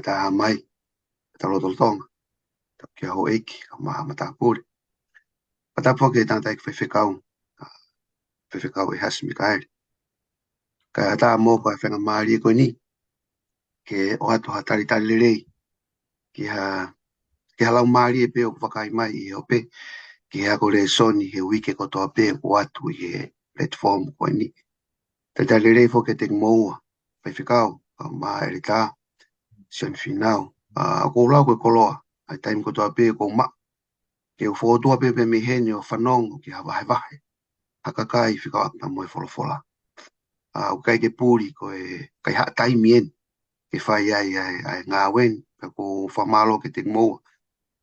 ta mai ta lo toltonga ta kia ho eki ka maha mata puri pata poke tanta ik whewhekau Ehasi Mikaele ka ta mo ko whenga maari ko ni ke o hatu hatari tali lerei ki ha lau maari e pe o whakai mai i ho pe ki ha ko Lesoni he wike ko toa pe o atu i he platform ko ni te tali lerei foke te moua whewhekau ka maha eri ta Sione Finau ko lau koe koloa ai taim ko toa pe ko ma ke o whotua pe pe miheni o whanongo ki ha wahe hakakai Faka'apa'apa moe folofola o kai ke puri ko e kai ha tai mien ke fai ai ngā wen pe ko whamalo ke te moa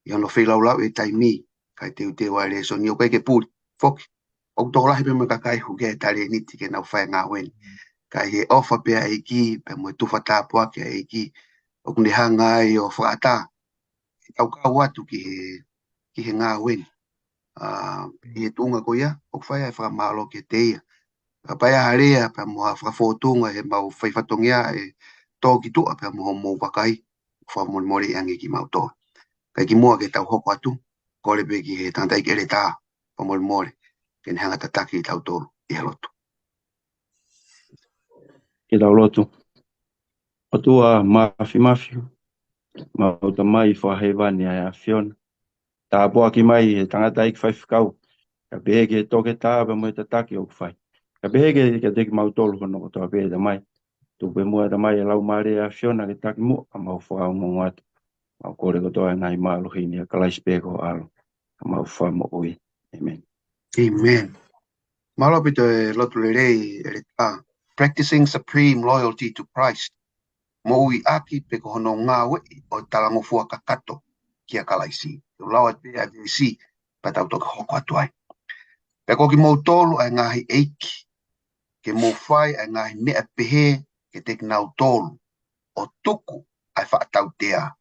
i ono whelaulau e tai mi kai te wai Lesoni o kai ke puri foki o tō lahi pe mo kakai huke tari e niti ke nau whai ngā wen kai he ofa pe a eki pe mo tufa tāpua ke a eki o kune hanga ai o whaata au kau atu ki he ngā wen i he tunga ko ia o whai ai whamalo ke te ia pai a harea pe mo ha whakafotunga he mau whaifatongia e tōki tua pe mo mo wakai whamori angi ki mau tō. Kai ki mua ke tau hoko atu, kore pe ki he tanta ike re tā whamori ke ne hanga tataki i tau tōru i halotu. Ki tau lotu. O tua mafi, mau ta mai whahewani a Fiona. Tā poa ki mai he tangata ik whaifkau. Ka behege toke tā pe mo tataki o whai. Ka behege ke teki mau tolu kono o toa pehe mai. Tupe mua ta mai e lau maare a Fiona ke taki mua ka mau whakau ngongo atu. Mau kore ko toa ngai maalo hini a Kalaisi peko alo. Ka mau wha mo ui. Amen. Amen. Malo pito e lotu le rei e tā. Practicing supreme loyalty to Christ. Mo ui aki pe ko hono ngaue'aki o talango fua kakato ki a Kalaisi. Lau at pe a Ehasi pa tau toka hoko atu ai. Pe ko ki mau tolu ai ngahi eiki. Ke mo whai ai ngahi mea pehe ke te nau tolu. O tuku ai whaatau tea.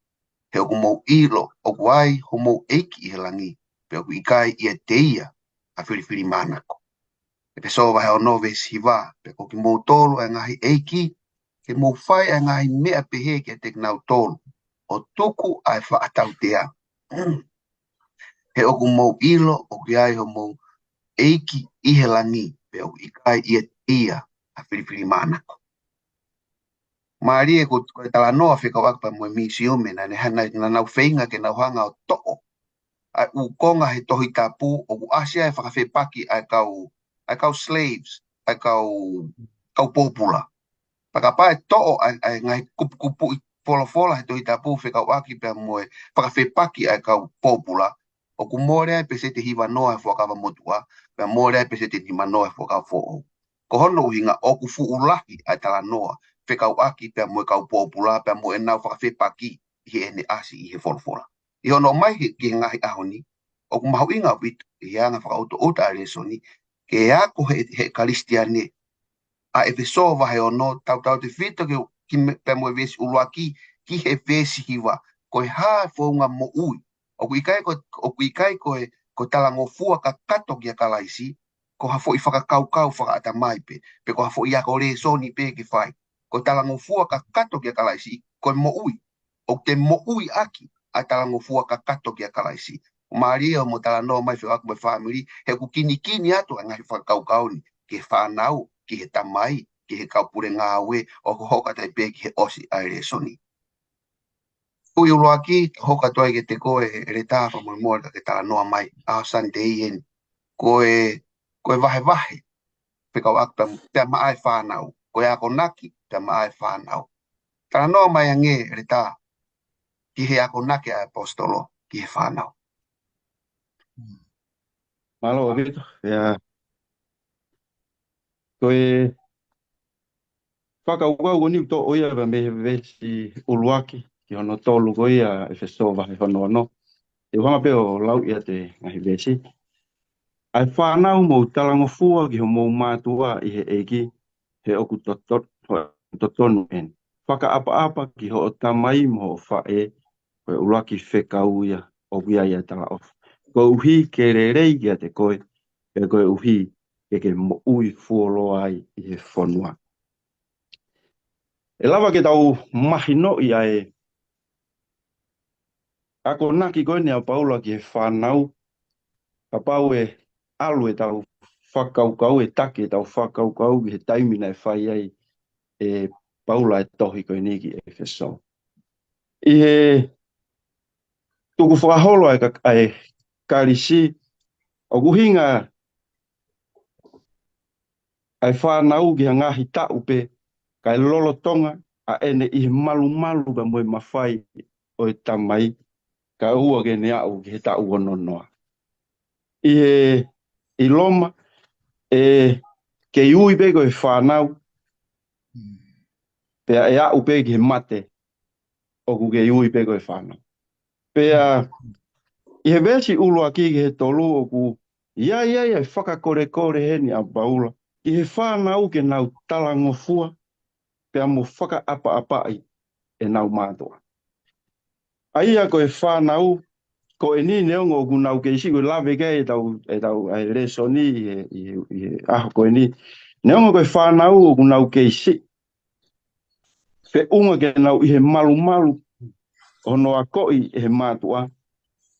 He oku mau ilo, oku ai ho mau eiki i he langi. Pe oku ikai ia teia a whiriwhiri manako. E pe so wahe o nove siwa. Pe ko ki mau tolu ai ngahi eiki. Ke mau whai ai ngahi mea pehe ke te nau tolu. O tuku ai whaatau tea. He oku mau ilo, oku ai ho mau eiki i he langi. Pe oku ikai ia teia a whiriwhiri manako. Maari e ko tala noa Faka'apa'apa mo mi Sione na ne hana na nau whainga ke nau hanga o to'o. Ai u konga he tohi tapu o u asia e whakawhepaki ai kau slaves, ai kau popula. Pakapa e to'o ai ngai kupu i fola he tohi tapu Faka'apa'apa pe mo e whakawhepaki ai kau popula. O ku more ai pese te hiwa noa e whakawa motua, pe more ai pese te hiwa noa e whakawa fo'o. Ko hono uhinga o ku fu'ulahi ai tala noa. Faka'apa'apa pe mo kau popula pe mo e nau whakawhepaki i he ene asi i he folofola. I hono mai ki ngahi ahoni, o ku mahu inga witu i anga whakauto ota a Lesoni, ke ako he kalistiane a e weso wahe ono tau te whito ki pe mo e wesi uluaki ki he wesi hiwa ko e haa whaunga mo ui. O ku ikai ko talango fua ka kato ki a Kalaisi, ko hafo i whakakaukau whakaata mai pe ko hafo i ako Lesoni pe ki whai. Ko talango fua ka kato ki a Kalaisi, ko mo ui. O te mo ui aki a talango fua ka kato ki a Kalaisi. Maria mo talanoa mai Faka'apa'apa family, he ku kini atu a ngahi whakaukau ni, ki he whanau, ki he tamai, ki he kaupure ngāwe, o hoka tai pe ki he osi a Lesoni. Ui uloaki, hoka toi ke te koe re tāwha mo mora ke talanoa mai, a Sunday en, koe vahe. Faka'apa'apa pe maai whanau, koe ako naki, pe maai whanau. Talanoa mai ange re tā, ki he ako naki a apostolo, ki he whanau. Malo avito. Koe whakaukau ni to oia va me vesi uluaki ki ono tolu ko ia e feso va he hono no. E wanga pe o lau ia te ngahi vesi. Ai whanau mo talango fua ki ho mo mātua i he eiki he oku totonu en. Faka'apa'apa ki ho o tamai mo o whae koe uluaki whekau ia o wia ia tala of. Ko uhi ke rerei kia te koe e koe uhi ke mo ui fuoloa ai i he whanua. E lava ke tau mahino i ai ako naki koe ni a paula ki he whanau, ka pau e alu e tau whakaukau e take tau whakaukau ki he taimina e whai ai e paula e tohi koe ni ki e wheso. I he tuku whakaholo ai Kalaisi, o kuhinga ai whanau ki ha ngahi tau pe, kai lolo tonga, a ene i he malu malu ka moe mawhai o e tamai, ka ua ke ne au ki he tau ono noa. I he i loma, ke iui pe ko e whanau, pea e au pe ki he mate, o ku ke iui pe ko e whanau. Pea, i he vesi ulua ki he tolu o ku, ia, whakakore kore he ni a paula. I he whanau ke nau talangofua, pea mo Faka'apa'apa e nau mātua. Aia ko e whanau, ko e ni neongo ku nau ke isi ko lave ke e tau ai Lesoni i aho ko e ni. Neongo ko e whanau o ku nau ke isi. Fe unga ke nau i he malu malu, ono a koi e he mātua.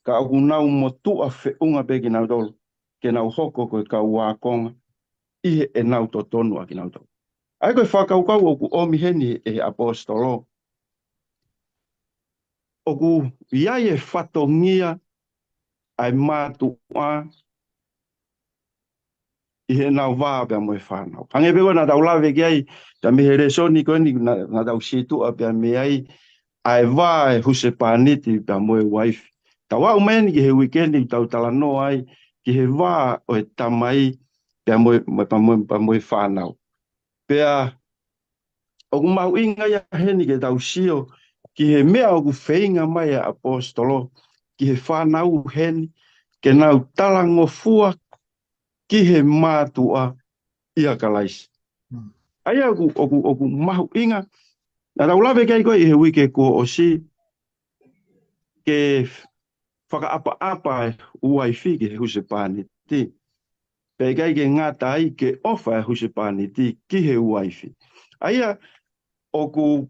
Ka aku nau motua fe unga pe ki nau tolu. Ke nau hoko ko e ka uakonga. Ihe e nau to tonu a ki nau tolu. Ai ko e whakaukau o ku omi heni e apostolo. O ku iai e whatongia ai mātua i he nau vā pia mo e whanau. Ange peko na tau lawe ki ai, ta me he Lesoni ko ni na tau situa pia me ai, ai vā e huse pāniti pia mo e waifi. Ta wau meni ki he weekendi tau tala no ai, ki he vā o e tamai pia mo e whanau. Pea, o ku mau inga ia heni ke tau sio, ki he mea o ku whainga mai a apostolo, ki he whanau heni, ke nau talangofua ki he mātua i a Kalaisi. Aia oku mahu inga, na tau lawe kei koe i he wike ko o si, ke Faka'apa'apa e uai whiki he huse pāniti. Pei kei ke ngata ai ke ofa e huse pāniti ki he uai whiki. Aia oku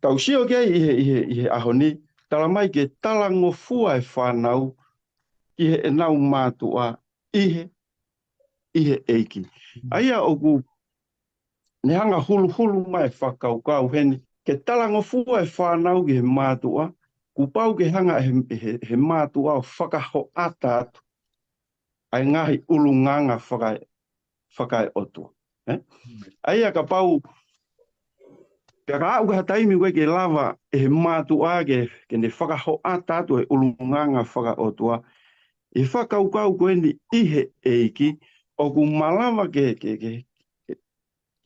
tau sio kei i he ahoni, tala mai ke talangofua e whanau ki he enau mātua i he eiki. Aia oku ne hanga hulu mai whakaukau heni, ke talangofua e whanau ki he mātua, ku pau ke hanga he mātua o whakaho ata atu. Ai ngahi ulunganga whakai otua. Aia ka pau, pia ka au ka taimi koe ke lava e he mātua ke ne whakaho ata atu e ulunganga whaka otua. E whakaukau koe ni ihe eiki, o ku malama ke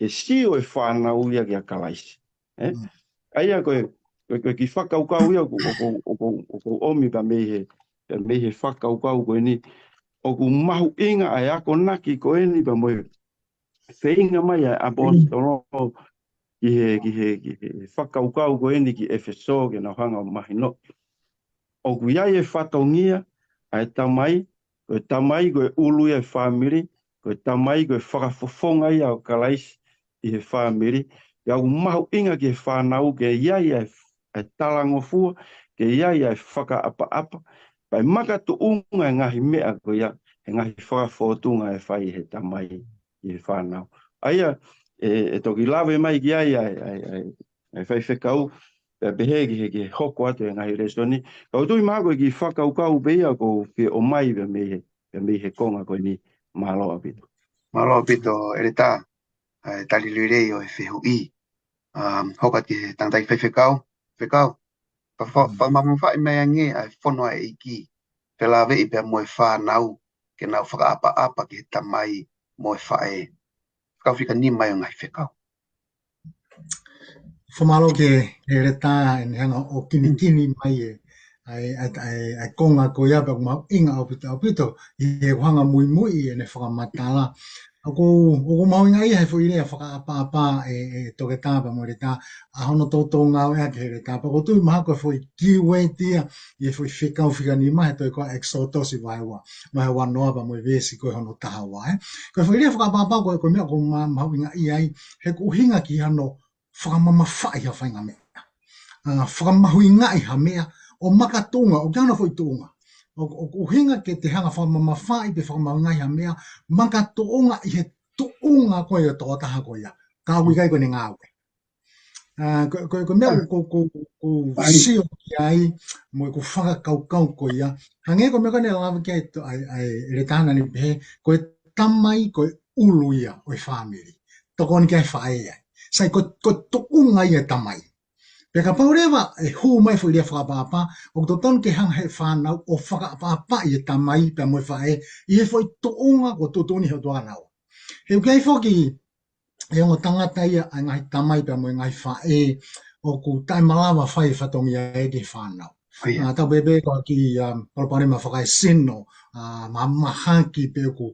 sio e whanau ia ki a Kalaisi. Aia koe ki whakaukau ia o omi pa mehe whakaukau koe ni, o ku mahu inga ai ako naki koe ni pa moe whainga mai a apostolo ki he whakaukau koe ni ki Efeso ke na hanga o mahino. O ku iai e whatongia ai tamai koe ulu ia e whamiri, koe tamai koe whakafofonga ia o Kalaisi i he whamiri, ia ku mahu inga ki he whanau ke iai e talangofua, ke iai e Faka'apa'apa, pai maka tu unga e ngahi mea ko ia, e ngahi whakafotunga e whai he tamai i he whanau. Aia, e toki lawe mai ki ai whai whekau, pe pehe ki he hoko atu e ngahi Lesoni. Kau tui maa koe ki whakaukau beia ko pe o mai pe me he konga koe ni mahaloa pito. Mahaloa pito, ere tā, tali lirei o e whehu i. Hoka ki he tangai whekau, whamamu whai mea nge ai whonoa e iki, whela vei pia moe whanau, ke nau Faka'apa'apa ki he tamai moe whae. Kau whika ni mai o ngai whekau. Whamalo ke re tā e hanga o kini mai e ai konga ko ia pa kuma inga au pito i e whanga mui e ne whakamatala. Ako mau inga ia he fo irea Faka'apa'apa e toke tāpa mo re tā a hono tautou ngaue'aki he re tāpa. Ko tui maha koe fo i kiwe tia i e fo i whekau whika ni mahe toi koa exotosi wahewa. Mahe wanoa pa mo i vesi koe hono taha wa. Koe fo irea Faka'apa'apa koe mea ko mau inga ia ai he kuhinga ki hano whakamama whai ha whainga mea. Whakamahui ngai ha mea o makatunga, o kiana foi tunga. O hinga ke te hanga whamamawhai pe whamaungai ha mea, makatunga I he tuunga koe o tō taha koe ia. Ka hui kai koe ni ngāwe. Ko mea ko sio ki ai, mo ko whakakaukau koe ia. Hange ko mea kone lawa ki ai re tāna ni pehe, koe tamai koe ulu ia o i whamiri. Toko ni kai whae ai. Sai ko tuunga ia tamai. Pe ka paurewa e hu mai fu ia whakapapa, o to ton ke hang he whanau o whakapapa I tamai pe mo whae, I he foi tuunga ko tutuni he toa nau. He ukai foki, e o tangata ia a ngai tamai pe mo ngai whae, o ku tai malawa whai whatongi e ki whanau. Tau bebe ko ki palapare ma whakai sino, ma mahaki pe ku,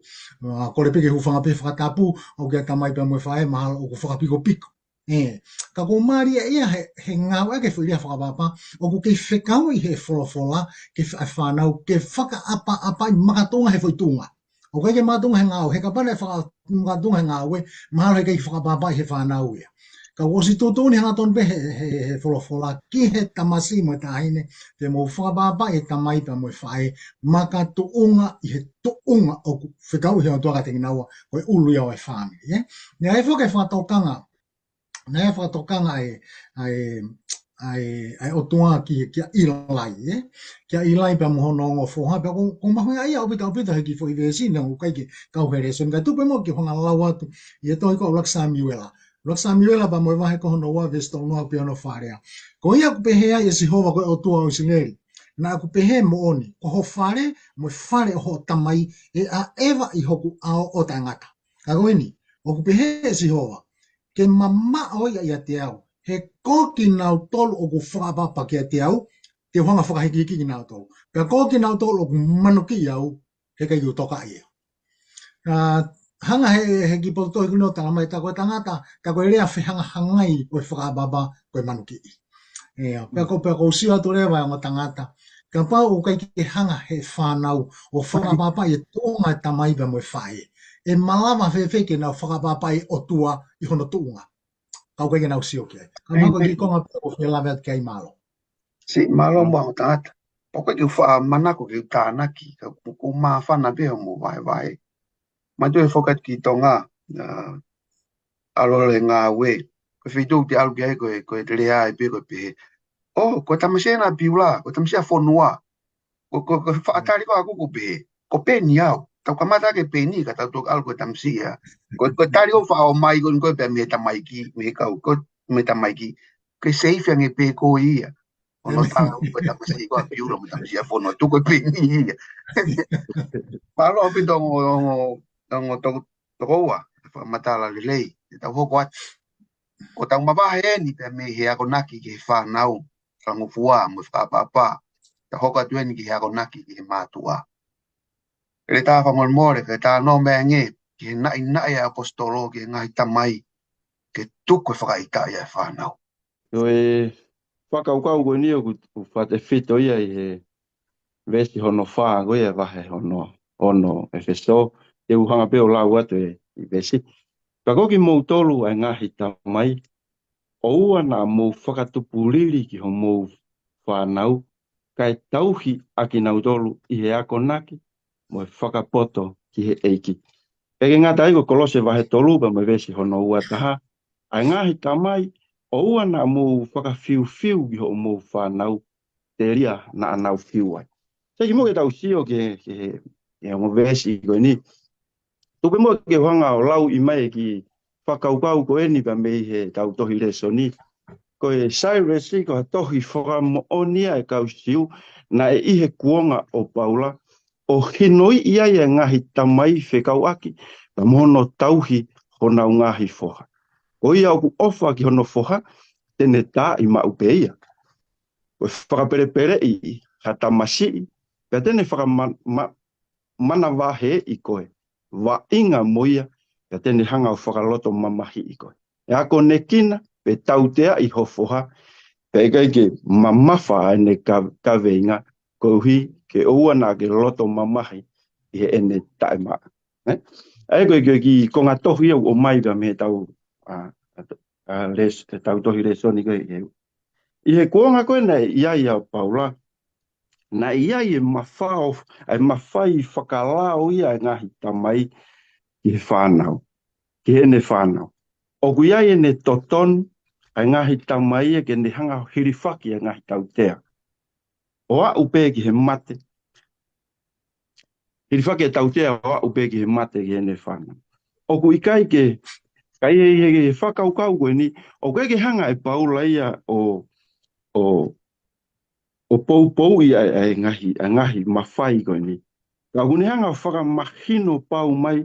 kore peke hu whanga pe whakatapu, o kia tamai pe mo whae, mahalo o ku whakapiko piko. Ka ko maria ia he ngāua ke whiria whakapapa, o ku kei whekau I he wholofola, ke whanau, ke whakaapa'apa I makatonga he whoitunga. O kai ke makatonga he ngāu, he kapana he makatonga he ngāue, mahalo he kei whakapapa I he whanau ia. Ka wosi tōtoni hanga ton pe he wholofola, ki he tamasi mo tahine, te mo whakapapa I tamai pa mo whae, makatonga I he toonga o ku whekau he o tuaka te nginaua, koe ulu ia o e whamiri. Nea e whoke whakatokanga, Nea whakatokanga ai o tunga kia ilai, kia ilai pa mohono ngo whoha, pa ko mahoia ia opita heki fo I vesi, nea o kai ki kau he Lesoni, kai tupe mo ki honga lau atu, I e tohi ko Laksa Miwela. Laksa Miwela pa mo wahe ko hono wa vesto noa piano wharea. Ko ia ku pehea I si hova ko o tua o Sileri, na ku pehe mo oni, ko ho whare, mo whare o ho tamai, e a ewa I hoku ao o tangata. Ka koini, o ku pehe si hova, ke mama oia ia te au, he koki nau tolu o ku whakapapa kia te au, te whanga whakahiki ki nau tolu. Pea koki nau tolu o ku manuki au, he kai u toka ia. Hanga he ki poto hi no tanga mai, ta koe tangata, ta koe rea whehanga hangai o whakapapa koe manuki. Pea ko usiwa tu rewa o tangata, ka pau o kai ki hanga he whanau o whakapapa I tōnga tamai pa mo whae. E malawa whewheke nau whakapapai o tua I hono tuunga. Kau kai nau sio kia. Ka mako ki konga pēko whelawe at kia I malo. Si malo mo ang tangata. Poko ki wha manako ki tānaki, ka puku maa whana pēho mo vai. Ma tue whokat ki tonga, alole ngā we. Ko whitou te alu kia koe te rea e pēko pehe. Ko tamasena piula, ko tamasena whonua. Ko whaatari ko aku ko pehe. Ko Peni au. Tau kamata ke Peni ka tau tok alu ko tamsia. Ko tari o wha o mai ko pe me tamaiki, me kau, ko me tamaiki. Ko safe ang e pe ko ia. Ono tau ko tamsia ko piula mo tamsia whonua. Tu ko Peni ia. Palo opi tongo tokoua. Matala lelei. Tau hoko ati. Ko tau mawahe ni pe me he ako naki ki he whanau. Rango fua mo Faka'apa'apa. Ta hoka tueni ki he ako naki ki he mātua. Ele tā whamormore, ke tā no mea nge, ki he nai apostolo, ki he ngai tamai, ke tuko whakaita ia e whanau. Yo e whakaukau koe ni o ku whate whito ia I he vesi hono whaa koe e wahe hono e wheso, te uhanga peo lau atu I vesi. Ka koki mou tolu ai ngahi tamai, o ua na mou whakatupuliri ki ho mou whanau, kai tauhi aki nau tolu I he ako naki, mo e whakapoto ki he eiki. Peke ngā taiko kolose wahe tolu pa me vesi hono ua taha, ai ngahi tamai, o ua na mou whakawhiu ki ho mou whanau, te ria na anau whiu ai. Seki mo ke tau sio ke mo vesi koe ni, tupe mo ke whanga o lau I mai ki whakaukau ko eni pa mei he tau tohi Lesoni, ko e Cyrus ko ha tohi whaka mo'onia e kau siu, na e ihe kuonga o Paula, o hinoi ia ia ngahi tamai Faka'apa'apa, pa mono tauhi hona ngahi foha. Ko ia oku ofa ki hono foha, tene tā I maupeia. Ko whakaperepere I hatamasi, pa tene mana wahe I koe, wa inga moia, pa tene hanga o whakaloto mamahi I koe. E ako nekina, pe tautea I hofoha, pe kai ke mamafa ene ka veinga, ko hui ke oua na ke loto mamahi I he ene taima. Ai koe ki konga tohi o mai ka me tau tau tohi Lesoni koe I he kuonga koe nei ia Paula, Na ia e mawhao, ai mawhai whakalao ia ngahi tamai ki he whanau, ki he ne whanau. O ku ia e ne toton, ai ngahi tamai e ke ne hanga hiriwhaki ai ngahi tautea. O a upe ki he mate. Hiriwhaki e tautea o a upe ki he mate ki he ne whanau. O ku ikai ke, kai he whakaukau koe ni, o koe ke hanga e paula ia o pou ia e ngahi mawhai koe ni. Ka hune hanga whakamahino pau mai,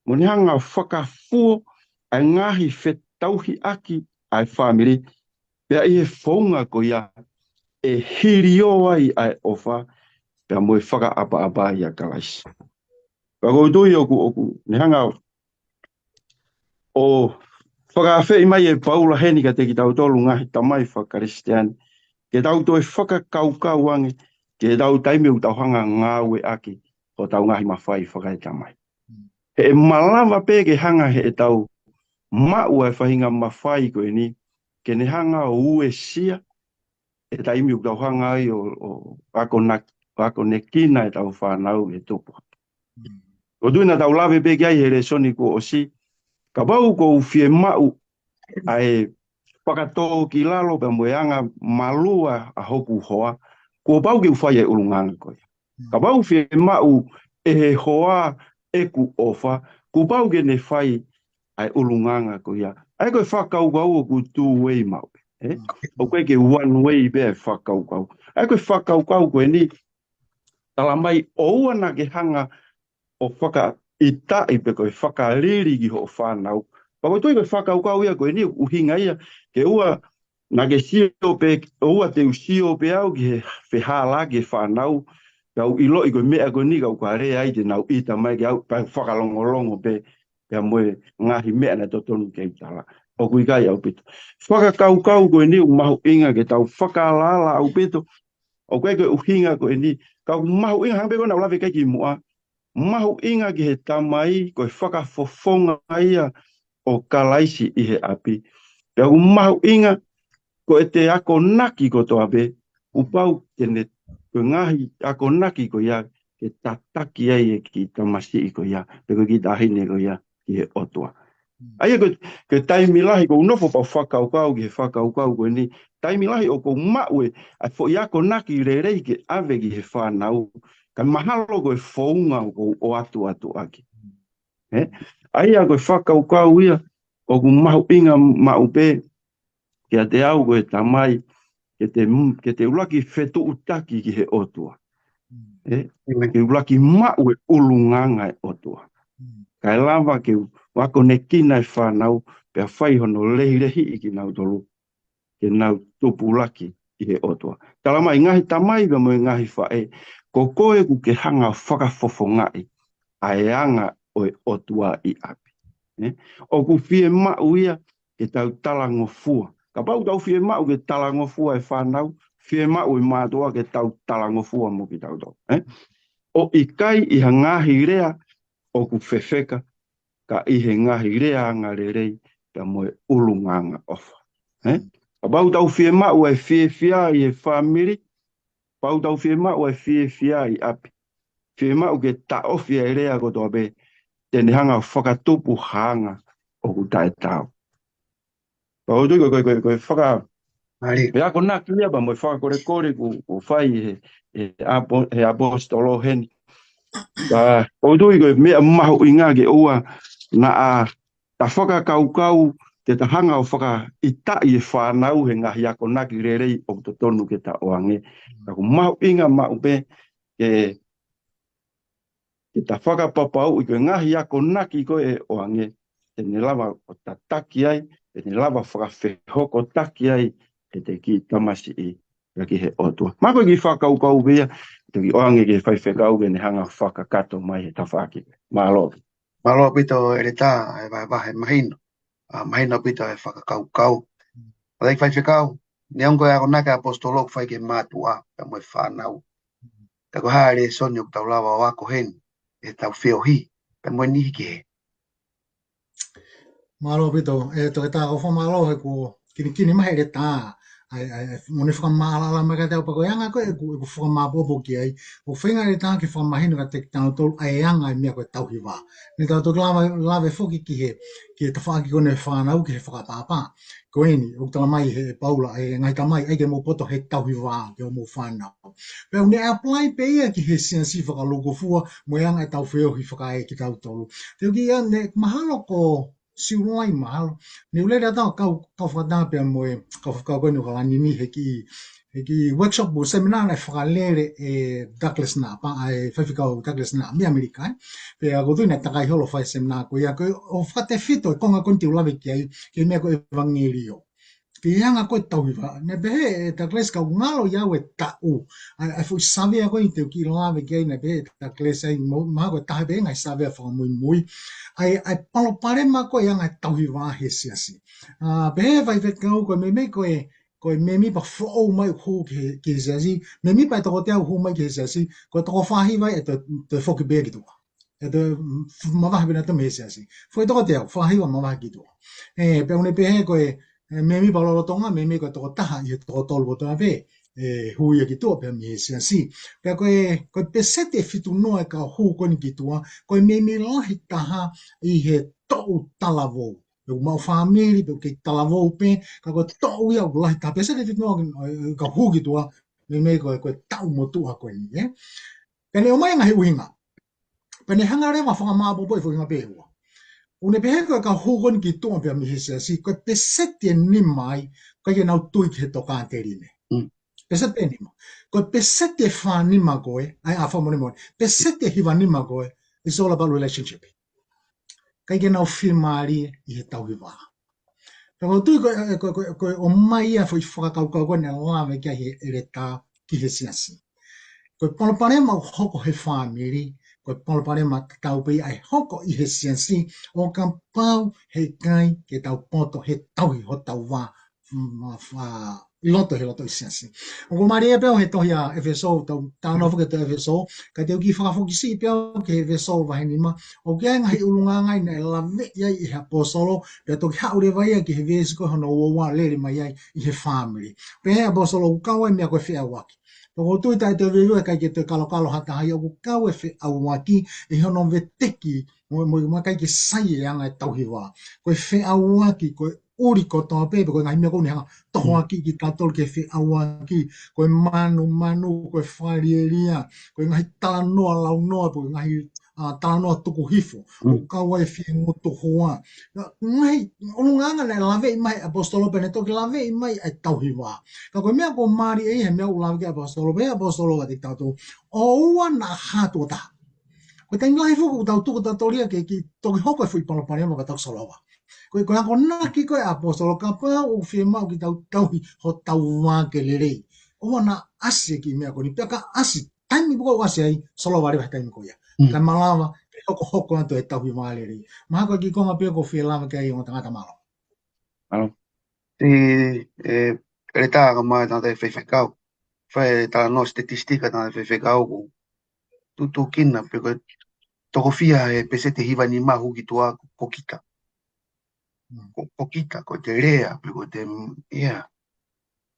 mune hanga whakafuo a ngahi whetauhi aki ai whamiri, pia i he whaunga ko ia e hiri o ai ai ofa, pia moe Faka'apa'apa ia Kalaisi. Ka koutui oku, ne hanga o whakawhi mai e paula heni ka te ki tau tolu ngahi tamai whakaristiani, ke tau toi whakakaukau ange, ke tau taimi u tau hanga ngaue'aki, o tau ngahi mawhai whakai tamai. He malawa pe ke hanga he tau mau e whahinga mawhai koe ni, ke ne hanga o ue sia, e taimi u tau hanga ai o ako ne kina e tau whanau e tupu. O duina tau lawe pe ki ai he Lesoni ko o si, ka bau ko ufie mau ai whakatō ki lalo pe moeanga malua a hoku hoa, ko bau ke uwhai e urunganga koe. Ka bau ufie mau e he hoa e ku ofa, ko bau ke ne whai ai urunganga ko ia. Ai koe whakaukau o ku two-way mau. O koe ke one-way be whakaukau. Ai koe whakaukau koe ni, tala mai oua na ke hanga o whaka ita i pe koe whakariri ki ho whanau. Pako tui koe whakaukau ia koe ni uhinga ia, ke ua na ke sio pe, ua te usio pe au ki he whehala ki whanau, kau ilo i koe mea koe ni kau kare ai te nau ita mai ki au, pa whakalongolongo pe, pia moe ngahi mea na totonu ke itala. O kui kai au pito. Whakakaukau koe ni mahu inga ke tau whakalala au pito, o koe koe uhinga koe ni, kau mahu inga hampe koe na ulawe kai ki mua, mahu inga ki he tamai koe whakafofonga ia o Kalaisi i he api. Kau mahu inga koe te ako naki ko toa be, upau tene koe ngahi ako naki ko ia, ke tataki ai e ki tamasi i ko ia, pe koe ki tahine ko ia ki he otua. Aia koe taimilahi ko unofo pau whakaukau ki he whakaukau koe ni, taimilahi o ko maue, ai fo i ako naki rerei ke ave ki he whanau, ka mahalo koe whaunga o atu aki. Aia koe whakaukau ia, o ku mahu inga maupe, kia te au koe tamai, ke te ulaki whetu utaki ki he otua. Ke ulaki mau e ulunganga e otua. Kai lava ke wako ne kina e whanau, pia whai hono lehi i ki nau tolu, ke nau tupu ulaki ki he otua. Talama i ngahi tamai ka mo i ngahi whae, ko koe ku ke hanga whakafofo ngai, ai anga o e otua i api. O ku fie mau ia, ke tau talango fua. Ka pau tau fie mau ke talango fua e whanau, fie mau i mātua ke tau talango fua mo ki tau tau. O i kai i ha ngahi rea, o ku whewheka, ka i he ngahi rea anga rerei, ka moe ulunganga ofa. Ka pau tau fie mau e fie fia i e whamiri, pau tau fie mau e fie fia i api. Fie mau ke ta ofia e rea ko toa be, tene hanga whakatupu hanga o ku tae tau. Pau tui koe whaka, pe ako nā kia pa moe whakakore kore ku whai he apostolo heni. Pau tui koe mea mahu inga ke ua na a ta whakakaukau te ta hanga o whaka ita i e whanau he ngahi ako naki rerei o to tonu ke ta oange. Ka ku mahu inga mau pe ke ta whakapapau i koe ngahi ako naki koe e oange. Tene lava o ta taki ai, tene lava whakawhehoko taki ai, e te ki tamasi i ki he otua. Mako ki whakaukau bea, te ki oange ki whaiwhekau ke ne hanga whakakato mai he tawhaki. Mahalo. Malo pito e ta e vai mahino. Mahino pito e whakakaukau. Lai whaiwhekau, ni ongo e ako naka apostolo whai ke mātua, ka moe whanau. Ka ko haere Lesoni o tau lawa o ako hen, e tau whiohi, ka moe nihi ke he. Malo pito, e toke tā ko whamalo he ko kini mahi re tā, Mone whakamāla mai te upako anga koe ku whakamāpopo ki ai. O whenga e tā ki whamahino ka te tano tolu ai anga i mea koe tauhi wā. Ni tau tō lawe whoki ki he tawhaaki kone whanau ki he whakapāpā. Ko eni, o tala mai he paula e ngai tamai ai ke mō poto he tauhi wā ki o mō whanau. Pea ne apply pe ia ki he siansi whakaloko fua mo anga e tau wheo hi whakae ki tau tolu. Te uki ia ne mahalo ko siulai mahalo. Ni ulera tau kau whakatanga pia moe kau koe no kalani ni heki workshop bo seminar na whakalere e Douglas na pa e whaiwhikau Douglas na mi Amerika pe a gotu na takai holo whai seminar ko ia ko o whate fito e konga konti ulawe ki ai ki mea ko evangelio ki anga koe tauhiwa ne behe e Douglas ka ngalo iau e tau ai fui savea koe te ki lawe ki ai na behe Douglas ai maha koe tahe behe ngai savea whakamui mui ai palo pare ma koe anga tauhiwa he siasi behe vai whekau koe me koe memi pa fo mai hu ki siasi memi pa toko te au hu mai ki siasi koe toko whahi vai e te whoki bea ki tua e te mawahi bina te me siasi fo toko te au whahi wa mawahi ki tua pe une pehe koe memi pa lolo tonga memi koe toko taha i he toko tolu o tonga pe hui e ki tua pe me siasi pe koe pesete fitu noa e ka hu koni ki tua koe memi lahi taha i he tou talavou pe mau family pe ke talavou pe ka ko tou ia ko lahi ta pesete fitu noa ka hu ki tua me ko tau mo tua ko ni pe ne o mai nga he uhinga pe ne hanga re ma whanga maa popo i whinga pe hua une pehe koe ka hukon ki tua pe mi hisia si koe pesete ni mai koe ke nau tui ki he toka anterine pesete ni ma koe pesete wha ni ma koe ai a whamone mo pesete hiwa ni ma koe it's all about relationship kai ke nau whimari i he tau hiwa Pero tui koe o mai ia fo i whakakaukau koe ne lawe kia he ere tā ki he siasi. Koe palapare ma hoko he whamiri, koe palapare ma tau pei ai hoko i he siasi, o ka pau he kai ke tau poto he tauhi ho tau wā i loto he loto i siasi. O ko mari e peo he tohi a FSO, tau tāna fuke te FSO, ka te uki whakafoki si peo ke he FSO wahe nima, o ke anga he ulunga ngai na e lawe iai i he apostolo, pia toki haure vai ai ki he vesi koe hono ua leri mai ai i he family. Pe he apostolo ukawa mea koe whea waki. Toko tui tai te vewe kai ke te kalokalo hata hai o ukawa whea waki i hono veteki mo kai ke sai e anga e tauhi wā. Koe whea waki, koe uri ko toa pepe, koe ngai mea koe ni hanga toho aki ki tātol ke whea waki, koe manu, koe wharieria, koe ngai tala noa lau noa, koe ngai tala noa tuku hifo, o kawa e whi ngoto hoa. Ngai, onu nganga na lawe i mai apostolo pene toki lawe i mai ai tauhi wā. Ka koe mea ko maari e he mea ulawe ki apostolo, pe apostolo ka te tātou, o ua na hatu o taha. Koe taingi lahi fuku tau tuku tātoria ke ki toki hoko e fui palapane mo ka tau solowa. Koe ako naki koe apostolo ka pā o whi mau ki tau tauhi ho tau wā ke lerei. O na asi ki mea koni, pia ka asi, taimi buka o asi ai, solowa rewa taimi koia. Ka malawa, hoko anto e tauhi wā lerei. Maha koe ki konga pia ko whi lawa ke ai o tangata malo. Ele tā ka mai tana te whewhekau. Whae tā no statistika tana te whewhekau ku. Tutu kina pe koe toko whia e pesete hiwa ni mahu ki tua kokita. Kokita, ko te rea, pe ko te, ia.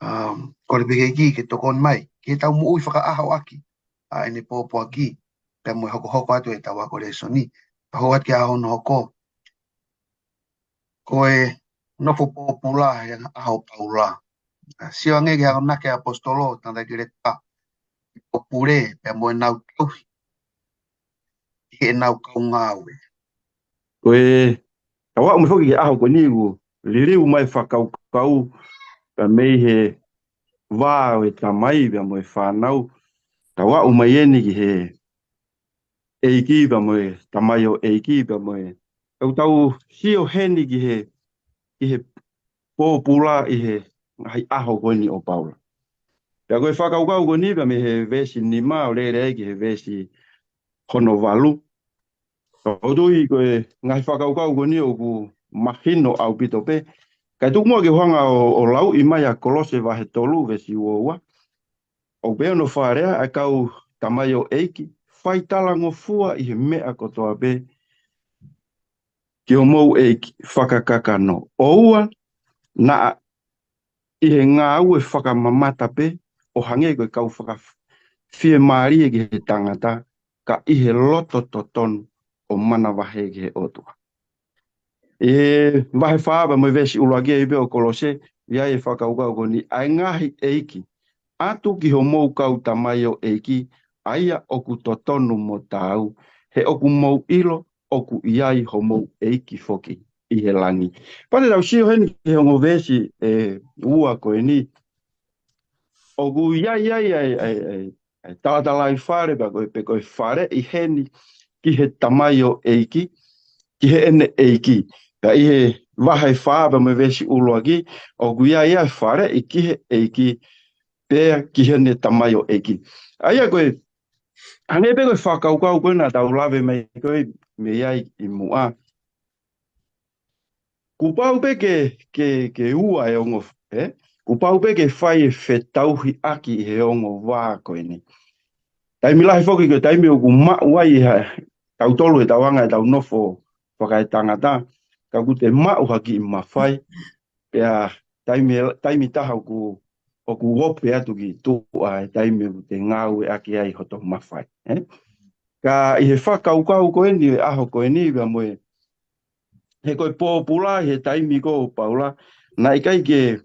Ko le peke ki ke tokon mai. Ke tau mu ui whakaahau aki. A ene pōpō aki. Pe mui hoko atu e tau ako Lesoni. Hoko atu ki a hono hoko. Ko e nofo pōpula e ahau paula. Sio ange ki hako nake apostolo tanda ki re ta. Pōpure pe mui nau tauhi. Ke nau kau ngāwe. Koe, tawa ume whoki ke aho koe nigu, liriu mai whakaukau, ka mei he wā o e tamai bea mo e whanau, tawa umai eni ki he eiki bea mo e tamai o eiki bea mo e, tau sio heni ki he pōpula i he hai aho koe ni o Paula. Pea koe whakaukau koe ni bea me he vesi ni maa o lere ki he vesi hono walu. Tau tui koe ngai whakaukau koe ni o ku mahino au pito pe. Kai tuku mua ke hanga o lau i mai a kolose wa he tolu vesi uoua. O peo no wharea a kau tamai o eiki. Whai talango fua i he mea kotoa pe. Ki o mou eiki whakakaka no. O ua na I he ngā ue whakamamata pe, o hange koe kau whie maari e ki he tangata, ka I he loto to tonu o mana wahe ki he otua. E wahe whaaba mo vesi uluagia I be o kolose, ia e whakaukau ko ni, ai ngahi eiki, atu ki ho mou kau tamai o eiki, aia oku to tonu mo tāu, he oku mou ilo, oku iai ho mou eiki foki I he langi. Pane tau sio heni ki hongo vesi ua koe ni, oku iai tātalai whare pa koe pe koe whare I heni ki he tamai o eiki, ki he ene eiki. Ka I he wahai whaaba me vesi uloaki, oku iai whare I ki he eiki, pēr ki he ne tamai o eiki. Aia koe, hange pe koe whakaukau koe nā tau lawe mai koe me iai I mua. Kupau pe ke ua e ongo, Kupau pe ke whai e whetauhi aki he ongo wā koe ni. Taimi lahi whoki koe taimi o ku mau ai tau tolu e tau anga e tau nofo whakai tangata, ka ku te mau haki I mawhai, pea taimi taha o ku wope atu ki tua e taimi o te ngau e aki ai hoto mawhai. Ka I he whakaukau koe ni e aho koe ni wa moe, he koe pōpula he taimi ko paula, na I kai ke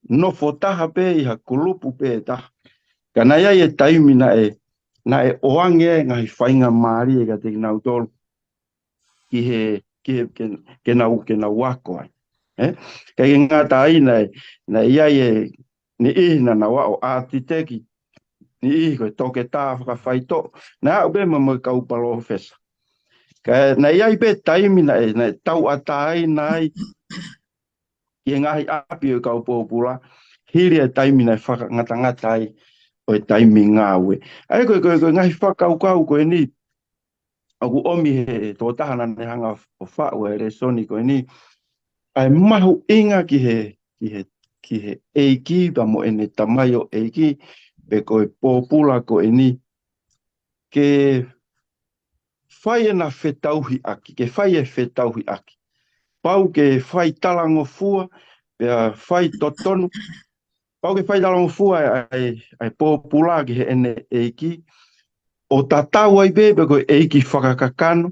nofo taha pe I ha kulupu pe taha. Ka na ia e taimi na e oange e ngahi whainga maari e ka te nau tolu ke nau wako ai. Ka i ngā tai na ia ni ihina na wao ātiteki, ni ihi koe toke tā whakawhaito, na au be mo kau palo fesa. Ka na ia I pe taimi na e tau atai nai, I ngahi api o kau pōpula, hiri e taimi na e whakangata ai, o e taimi ngāwe. Ai koe ngahi whakaukau koe ni, aku omi he tō tahana ne hanga o whau e Lesoni koe ni, ai mahu inga ki he eiki, pa mo ene tamai o eiki, pe koe pōpula koe ni, ke whai e na whetauhi aki, ke whai e whetauhi aki. Pau ke whai talango fua, pe whai totonu, pau ke whai talango fua ai pōpula ki he ene eiki, o tatau ai bebe koe eiki whakakakano,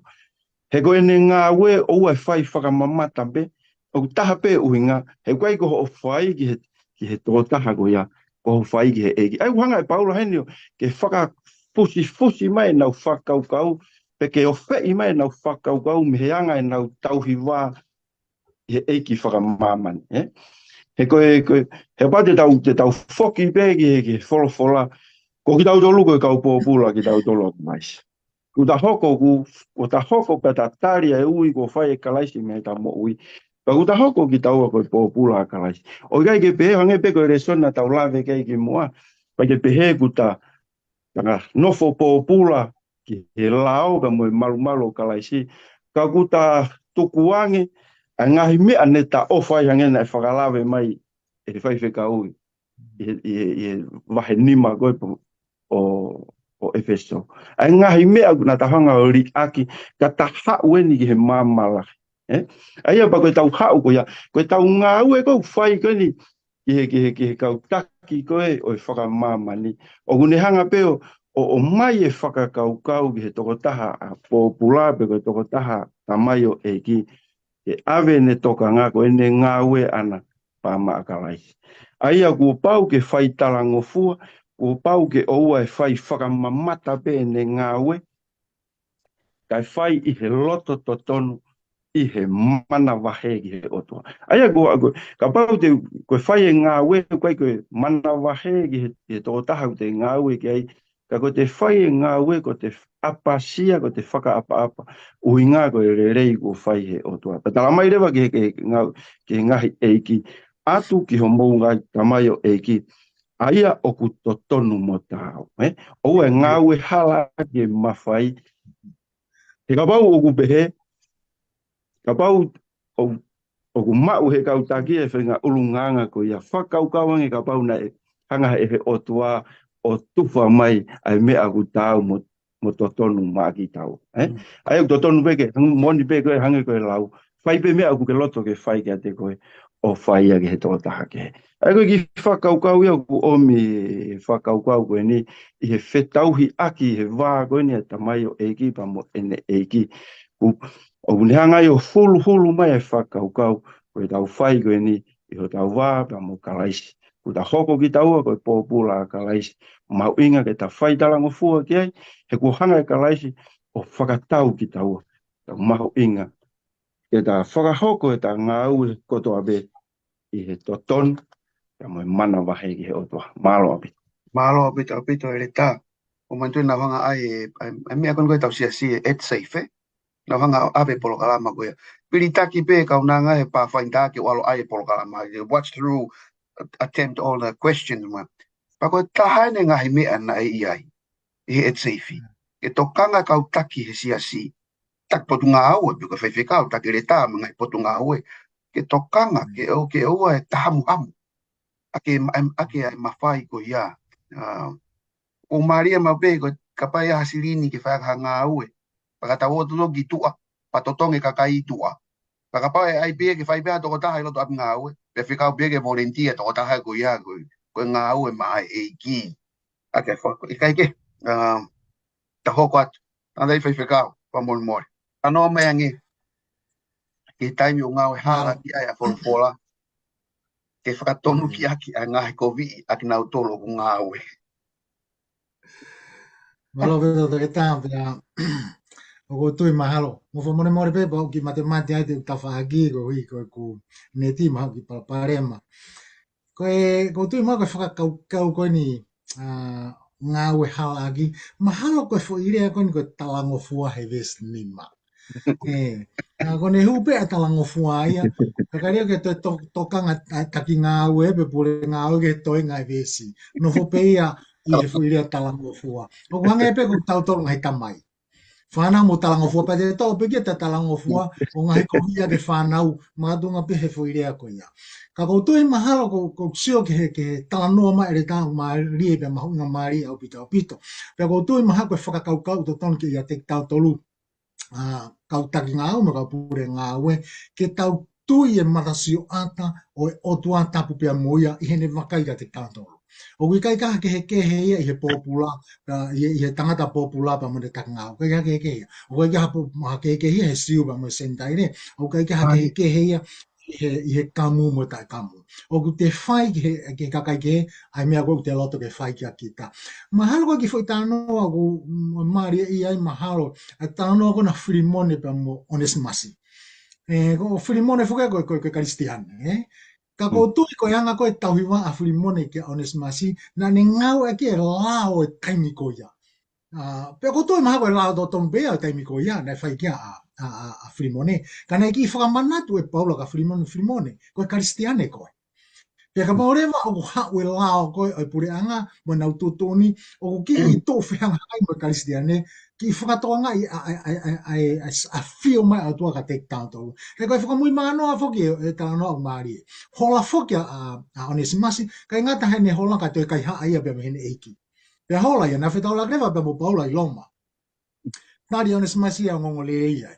he koe ne ngā ue o ua whai whakamamata be, o taha pe uhinga, he koe ko ho whai ki he tō taha ko ia, ko ho whai ki he eiki. Ai uhanga e paula henio, ke whaka fusi mai nau whakaukau, pe ke o whei mai nau whakaukau, me he anga e nau tauhi wā, he eiki whakamamani. He koe, he pa te tau whoki pe ki wholofola, ko ki tau tolu koe kau pōpula ki tau tolu atu mais. Ko ta hoko pe ta tari e ui ko whai e Kalaisi me ta mo ui. Pa ko ta hoko ki tau a koe pōpula a Kalaisi. O kai ke pehe hange pe koe Lesoni na tau lawe kai ki mua. Pa ke pehe ku ta nofo pōpula ki he lao ka moe malu Kalaisi. Ka ku ta tukuange a ngahi mea ne ta ofai hange na e whakalawe mai e te whai whika ui. I wahe nima koe o Efeso. Ai ngahi mea na tahanga o ri aki, ka ta hau eni ki he mamala. Ai apa koe tau hau koe, koe tau ngā ue kou whai koe ni, ki he kau taki koe o e whakamamani. O kune hanga peo, o mai e whakakaukau ki he tokotaha a pōpula, pe koe tokotaha tamai o eki, e ave ne toka ngā koe ne ngā ue ana pāma a Kalaisi. Ai a kua pau ke whai talango fua, kua pau ke oua e whai whakamamata pe ne ngā ue, kai whai I he loto to tonu, I he mana wahe ki he otua. Ai a kua, ka pau te koe whai e ngā ue, koe mana wahe ki he tōtaha te ngā ue ki ai, ka koe te whai e ngā ue, ko te apasia, ko te Faka'apa'apa, ui ngā koe rerei kua whai he otua. Pa tala mai rewa ki he ngahi eiki, atu ki ho mou ngai tamai o eiki, aia o ku to tonu mo tāu. O e ngā ue hala ki e mawhai. He ka pau o ku pehe, ka pau o ku mau he kau taki e whenga ulunganga ko ia whakaukauange ka pau na e hanga e he otua o tuwha mai ai mea ku tāu mo to tonu maki tau. Ai o to tonu peke, moni peke hange koe lau, whai pe mea ku ke loto ke whai kia te koe. o whaia ke he tō taha ke. Ai koe ki whakaukau ia ku omi whakaukau koe ni i he whetauhi aki he wā koe ni a tamai o eiki pa mo ene eiki. O unehanga i o hulu mai e whakaukau koe tau whai koe ni i ho tau wā pa mo Kalaisi. Ku ta hoko ki taua koe pōpula a Kalaisi. Mau inga ke ta whai talango fua ki ai, he ku hanga e Kalaisi o whakatau ki taua. Ta maho inga. Ke ta whakahoko e ta ngā ue kotoa be i he toton, ka mo mana wahe ki he otoa. Malo api. Malo apito ele ta. O mantu na hanga ai mea kon koe tau sia et safe na hanga ave polo kalama koe. Pili taki pe ka unanga he pa whainta ki walo ai polo kalama. Watch through, attempt all the questions ma. Pa koe tahaine ngahi mea na e iai. I he et safe. E tokanga kau taki he si. Tak potu ngā aue, piko whaiwhikau, taki le tā, mga potu ngā aue. Ke tokanga, ke oa e tahamu amu. Ake ai mawhai ko ia. O Maria mabe ko kapai hasilini ke whaaka ngā aue. Pakata o tuto ki tua, patotonge kakai tua. Pakapai ai be ke whaipea toko taha i loto api ngā aue. Pe whikau be ke volunteer toko taha ko ia, ko ngā aue mai e ki. Ake whako, ikai ke, ta hoko atu. Tandai whaiwhikau, pamon mori. Ano mea nge, ke taimi o ngau e hala ki ai a wholofola, ke whakatonu ki aki a ngahi kovi aki nau tolo ku ngau e. Malo vedo te tā pia o ko tui mahalo. Mo fa more pe ba ki matemati ai te tawhaagi ko hi ku neti maha ki parema. Ko tui maha ko whakakau ko ni ngā ue halagi. Mahalo ko fo irea ko ni ko talango fua he ves nima. Ko ne hupe a talango fua ia. Kakaria ke tokanga taki ngā ue pe pule ngā ue ke toi ngai vesi. No fo pe ia i he fu irea talango fua. O hange pe ko tau tolu ngai tamai. Whanau mo talango fua pa te tau pe kia ta talango fua o ngai ko ia ke whanau mātunga pe he fu irea ko ia. Ka koutou mahalo ko sio ke talanoa mai re tau mai rie pe mahunga mai au pito. Pe koutou mahalo ko whakakaukau to ton ke ia te tau tolu. Kau taki ngā au, kau pure ngā ue, ke tau tui e matasio ata o e otu ata pupea moia i hene wakai ka te tātoro. O kai kaha ke he ia i he pōpula, i he tangata pōpula pa mo te taki ngā au, kai kaha ke he ia. O kai kaha ke ia he siu pa mo e sentai o kai kaha ke ia i he kamu mo tai kamu. O ku te whai ke kakai ke, ai mea koe te loto ke whai ki a kita. Mahalo koe ki whai tānoa ko maria i ai mahalo, a tānoa ko na whirimone pa mo onesmasi. Ko whirimone whuke koe karistiane. Ka koutou koe anga koe tauhiwa a whirimone ke onesmasi, na ne ngau e ki e lao e taimi ko ia. Pe koutou maha koe lao do tombea e taimi ko ia, na whai kia a whirimone. Ka nei ki whakamanatu e paula ka whirimone, koe karistiane koe. Pe ka maorema o ku hau e lao koe o pure anga mo nau tutoni o ku ki i tō whianga ai mo karistiane ki whakatoanga a whio mai au tua ka te tātou. Ke koe whakamui mānoa whoki e tānoa o Māori. Hola whoki a onesimasi, kai ngata hene hola ka toi kai haa ia pe me hene eiki. Pe hola ia, na whetau la grewa pe mo paula i loma. Nari onesimasi a ngongo le ia.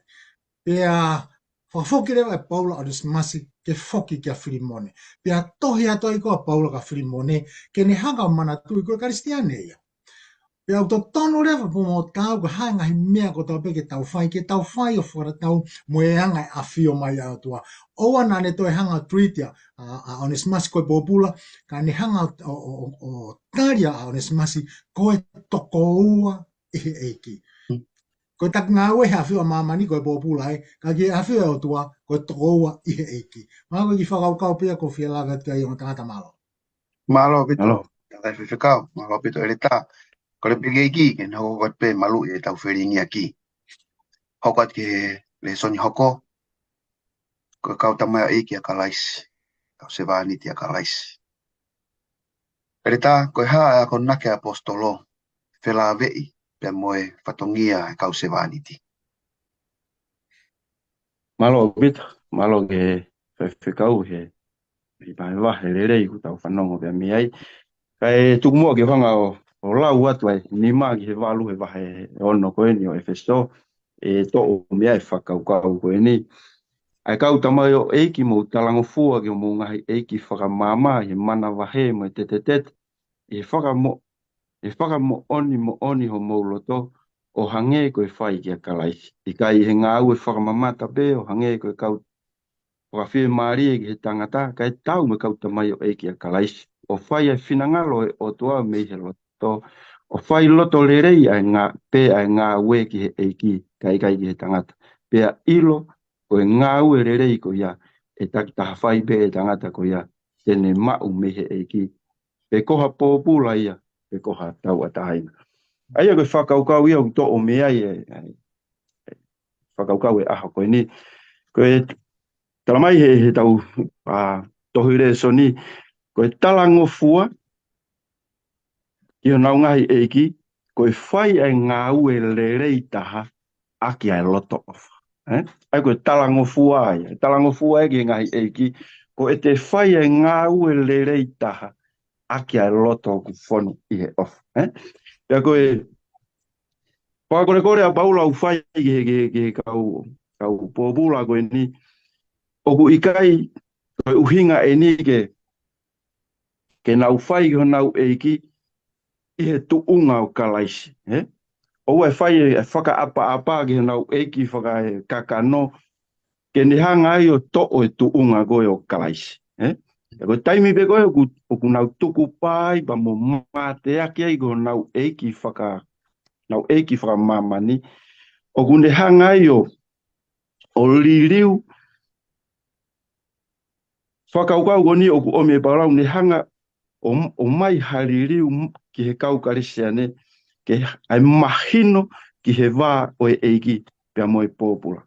Pe a whawhoki rewa e paula onesimasi ke whoki kia whirimone. Pe a tohi ato i koa paula ka whirimone, ke ne hanga mana tui koe karistiane ia. Pe au to tono rewa po mo tau ka hainga hi mea ko tau peke tau whai o wharatau mo e anga a whio mai au tua. Oa na ne toi hanga tritia a onesimasi koe pōpula, ka ne hanga o taria a onesimasi koe toko ua ihe eiki. Ko tak ngā ue ha whio mamani koe pōpula ka ki a whio o tua koe toko ua ihe eiki. Mā koe ki whakaukau pia ko whia laga tia i o tangata malo. Malo pito, tandai whaiwhikau, malo pito ele tā. Ko le pege ki, ke nako kot pe malu e tau whiringi aki. Hokot ke Lesoni hoko, ko kau tamaya eiki a Kalaisi. Kau se vāniti a Kalaisi. Ele tā, ko haa a kon nake apostolo, whela vei, pe moe whatongia e kau se vāniti. Malo pito, malo ke whaiwhikau he. I pae wahe rei ku tau whanongo pe mi ai. Kai tukumua ke whanga o lau atu ai, ni maa ki he walu he wahe ono koe ni o Efeso, e to o mea e whakaukau koe ni. ai kau tamai o eiki mo talango fua ke mo ngahi eiki whakamama he mana wahe mo te e whakamo oni ho mauloto o hange koe whai ki a Kalaisi. I kai he ngā ue whakamamata pe o hange koe kau whakawhia maari e ki he tangata kai tau me kau tamai o eiki a Kalaisi. O whai e whinangalo e o tua me he loto. O whai loto le rei ai ngā ue ki he eiki kai ki he tangata. Pea ilo koe ngā ue le rei ko ia e takitaha whai pe e tangata ko ia tene mau me he eiki. Pe koha pōpula ia, pe koha tau atahaina. Aia koe whakaukau ia uto o mea whakaukau e aha koe ni. Koe talamai he tau tohu Lesoni, koe talango fua, i o nau ngahi eiki, koe whai ai ngā ue le rei taha aki ai loto ofa. Ai koe talango fua ai, talango fua e ki ngahi eiki, ko e te whai ai ngā ue le rei taha aki ai loto ku whonu i he ofa. Pea koe kore a paula u whai ke kau pōpula koe ni, oku ikai koe uhinga e ni ke nau whai ke nau eiki i he tuunga o Kalaisi. O e whai e Faka'apa'apa ke nau eiki whaka kakano ke ni hanga ai o to o e tuunga koe o Kalaisi. E koe taimi pe koe oku nau tuku pai pa mo mate ake ai ko nau eiki whakamamani. Oku ne hanga ai o liriu whakaukau ko ni oku ome parau ne hanga o mai haririu ki he kaukarisia ne ke ai mahino ki he wā o e eiki pia mo e pōpura.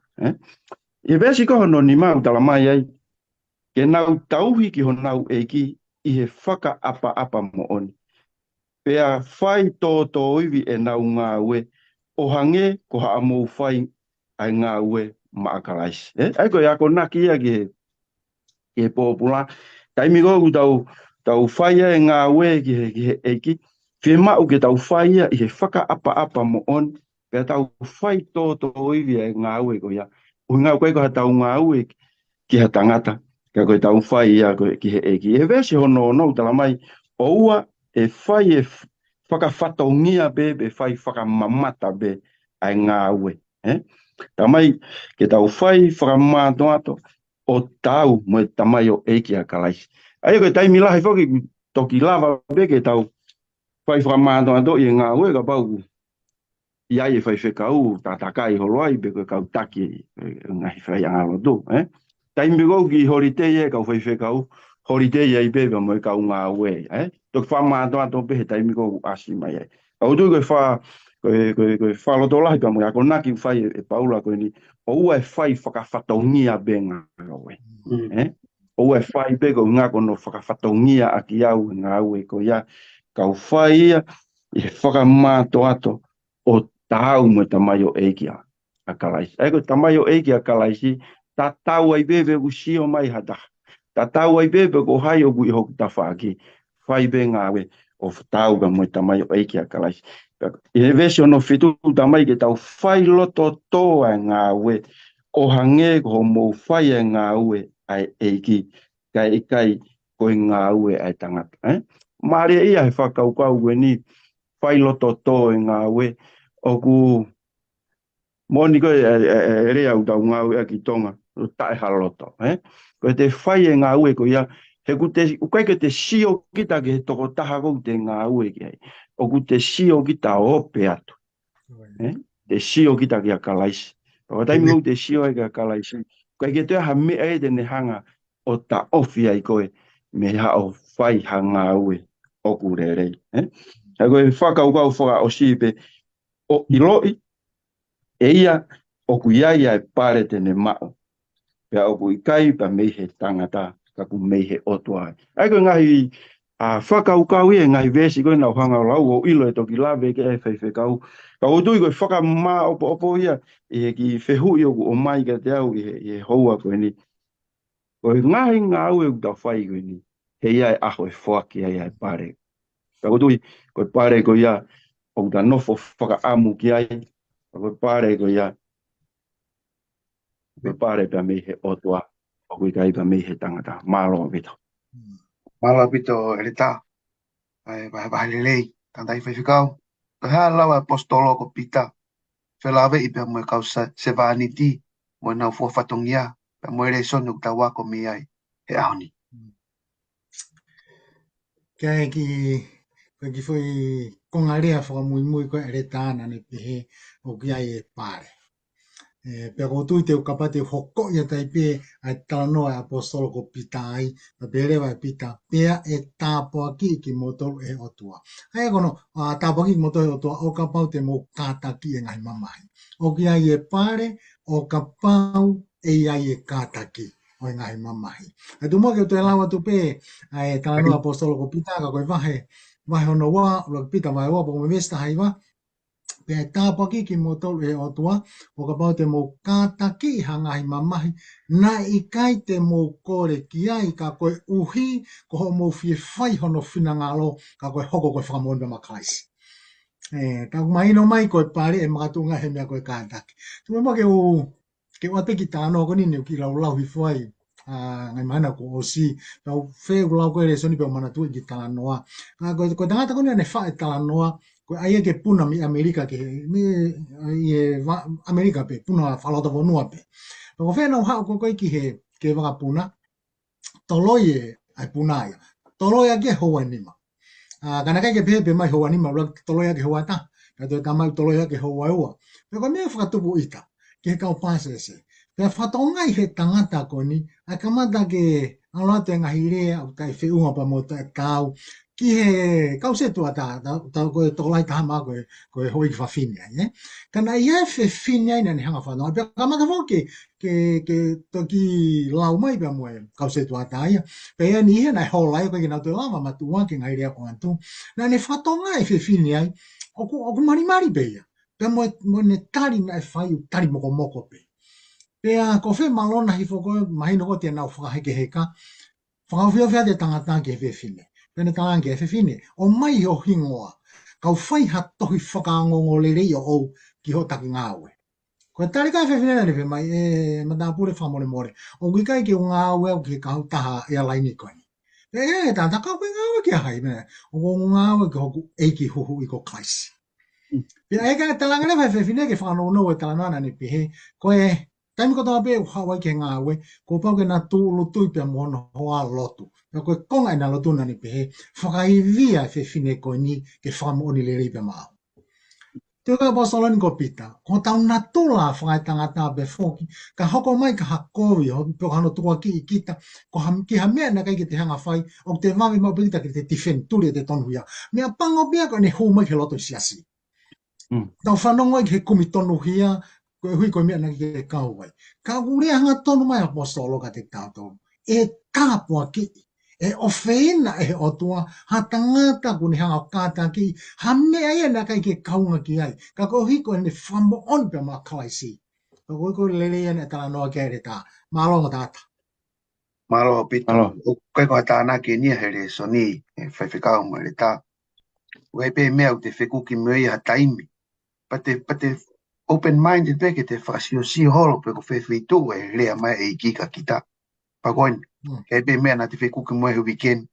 I vesi koho no ni mau tala mai ai ke nau tauhi ki ho nau eiki i he whakaapa'apa mo oni. Pea whai tō iwi e nau ngā ue o hange ko haa mou whai ai ngā ue ma a Kalaisi. Ai koe ako naki ia ki he pōpura. Taimi koku tau whai e ngā ue ki he eiki. Whie mau ke tau whai ia i he whakaapa'apa mo oni. Pea tau whai tō iwi e ngā ue ko ia. Ui ngau koe ko ha tau ngā ue ki ha tangata. Ka koe tau whai ia koe ki he eiki. E vesi hono tala mai. O ua e whai e whakawhatongia be whai whakamamata be ai ngā ue. Ta mai ke tau whai whakamatoato o tau mo e tamai o eiki a Kalaisi. Ai koe taimi lahi whoki toki lava be ke tau whai whakamatoato i ngā ue ka pau iai e whai whekau tatakai holoai be koe kau taki ngahi whai angalo tu. Taimi kou ki horitei e kau whai whekau horitei ai be mo e kau ngā ue. Toki whamatoato be he taimi kou asi mai ai. Au tui koe whaloto lahi ka mo e ako naki whai e paula koe ni o ua e whai whakawhatongia be ngā ue. O ua e whai be ko ngā kono whakawhatongia a ki au ngā ue ko ia kau whai ia i he whakamatoato o tau mo tamai o eiki a Kalaisi. Ai koe tamai o eiki a Kalaisi ta tau ai bebe ku sio mai hata. Ta tau ai bebe ko hai o ku i hoku ta whaaki. Whai be ngā ue o tau ka mo tamai o eiki a Kalaisi. I vesi ono fitu tamai ke tau whai loto tō ai ngā ue o hange ko mo whai ai ngā ue ai eiki kai koe ngā ue ai tangata. Maria ia he whakaukau koe ni whai loto tō ai ngā ue o ku moni koe rea u tau ngā ue aki tonga o tae haloto. Koe te whai ai ngā ue ko ia he ku te ukai ke te sio kita ke he toko taha kou te ngā ue ki ai. O ku te sio kita ope atu. Te sio kita ki a Kalaisi. O taimi kou te sio ai ki a Kalaisi. Kai ke te aha mea e tene hanga o ta ofi ai koe me ha o whai ha ngā ue o ku rerei. Hei koe whakaukau whaka o sipe o iloi e ia o ku iai ai pare tene mao. Pea o ku ikai pa mei he tangata ka ku mei he otua ai. Ai koe ngahi whakaukau e ngai vesi koe nau hanga o lau o ilo e toki lawe ke e whaiwhekau. Ka o tui koe whakamā opo ia i he ki whehui o mai ka te au i he houa koe ni. Koe ngahi ngā au e uta whai koe ni. He ia e aho e whaki ai ai pare. Ka o tui koe pare koe ia o uta nofo whakaamu ki ai. Ka koe pare koe ia pe pare pe me he otua o kui kai pe me he tangata malo vito Malo pito ele ta vai lei tandai fai fikau ka ha lawa apostolo ko pita fe lave i pe mo kausa se vaniti mo na fo fatongia pe mo ele son uk tawa ko mi ai he aoni Kaya ki foi kongarea whakamui ko ere tāna ne pehe o ki ai e pare. Pea ko tui te ukapate hoko ia tai pe ai tānoa e apostolo ko pita ai, pa perewa e pita, pea e tāpua ki motoru e otua. Hei kono, tāpua ki motoru e otua, o ka pau te mo kātaki e ngai mamahi. O ki ai e pare, o ka pau e ai e kātaki o ngai mamahi. E tu moke o te lawa tu pe, ai tānoa apostolo ko pita, ka koe vahe ono wā, lo pita vai wā, po me vesta hai wā, pe tāpaki ki mo tolu e otua, o ka pau te mo kātaki i hangahi mamahi, na i kai te mo kore ki ai, ka koe uhi, ko ho mo fie whai hono whina ngalo, ka koe hoko koe whakamonda ma Kalaisi. Ka maino mai koe pare e makatunga he mea koe kātaki. Tu me ke o te ki tāno ko nini ki lau lau hi whai, ngai mana ko o si, pau wheu lau koe Lesoni pe o mana tui ki tānoa. Koe tangata ko ni ane whae tānoa, ko ai ke puna mi Amerika ke Amerika pe puna falota vonua pe. Ko fe no ha ko ki he ke waka puna. Toloi ai puna ia. Toloi ke hoa nima. Kana kai ke pe mai hoa nima toloi ke hoa ta. Ka te tamai toloi ke hoa ua. Pe ko me whakatupu ita ke kau pase se. Pe whatongai he tangata ko ni a kamata ke alate ngahi rea o kai whiunga pa mo tau ki he kause tua ta koe tolai taha maa koe hoi ki whawhini ai, ne? Kana ia e whini ai nani hanga whanau. Pea kamata whau ke toki lau mai pia moe kause tua ta ia. Pea ia ni ihe nai hola ia koe ki nau te lama matua ke ngai rea koe antu. Na ne whatonga e whini ai, oku mari pe ia. Pea moe ne tari na e whai tari moko pe. Pea ko whi malona hi whoko mahino ko tia nau whakaheke heka. Whakawhiawhia te tangata ke whini. Pene tāngi e whiwhine, o mai o hingoa, kau whai ha tohi whakaangongo le rei o ou ki ho taki ngāwe. Ko tari kai whiwhine nani whi mai, matāpure whamore more, o kui kai ki o ngāwe au ki kau taha e alaini koini. E tāta kau koe ngāwe ki a hai, o ngāwe ki hoku eiki huhu i ko Kalaisi. Pia eka talanga le whiwhine ke whanau e talanoana ni pihe, koe taimi ko tō pe hawai ke ngāwe, ko pau ke nā tūlo tui pia mono hoa lotu. Pia koe konga ina lotu nani pehe, whakaivia e whine ko ni ke whamoni le ripe mao. Te ka pasolani ko pita, ko tau natula whakai tangata pe whoki, ka hoko mai ka hakovi, ho pio hano tua ki i kita, ki ha mea na kai ki te hanga whai, o te mami mau pita ki te tifeni, turi te tonuhia. Mea pango pia ko ne hu mai ke loto siasi. Tau whanongo i ke kumi tonuhia, koe hui koe mea naki ke kau wai. Ka urea hanga tonu mai apostolo ka te tātou. E tāpua ki, e ofeina e otua, ha tangata kuni hanga o kāta ki, ha mea ia na kai ke kaunga ki ai. Ka koe hui koe ne whambo on pe ma Kalaisi. Ka koe koe lele ia ne tala noa kere tā. Mālonga tāta. Malo pito o koe ko tāna ke nia he Lesoni e whaiwhikau mo le tā. Wei pe mea o te whekuki mei ha taimi. Pate open-minded pe ke te whakasio holo pe ko whewhitu e lea mai e ikika kita. Pa koe, kei pe mea na te whekuki moe hu weekend,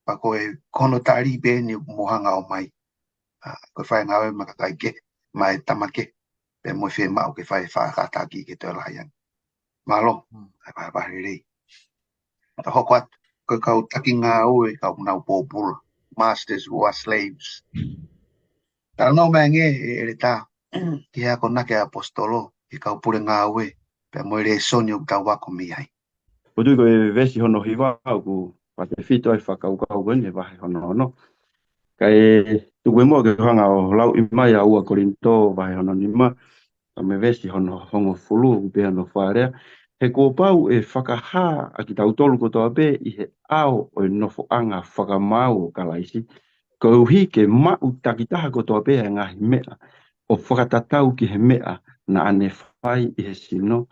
pa koe kono tari pe ni mohanga o mai. Koe whae ngawe makakai ke, mai tamake, pe moe whi mau ke whae whaakataki ke te layan. Malo, ai pahe rei. Ta hoko atu, koe kau taki ngā ue kau nau pōpura, masters who are slaves. Tara no mea nge e re tā, ki hea ko nake apostolo, ki kau pure ngā ue, pe moe Lesoni o tau wako mi ai. o tui koe vesi hono hiwa au ku pate whito ai whakaukau wene wahe hono. Kai tuwe mua ke hanga o lau i mai a ua korinto wahe hono ni ma, ka me vesi hono hongo fulu u pe hono wharea. He ko pau e whakaha a ki tau tolu kotoa pe i he ao o i nofo anga whakamau o Kalaisi. Ko uhi ke mau takitaha kotoa pe e ngahi mea o whakatatau ki he mea na ane whai i he sino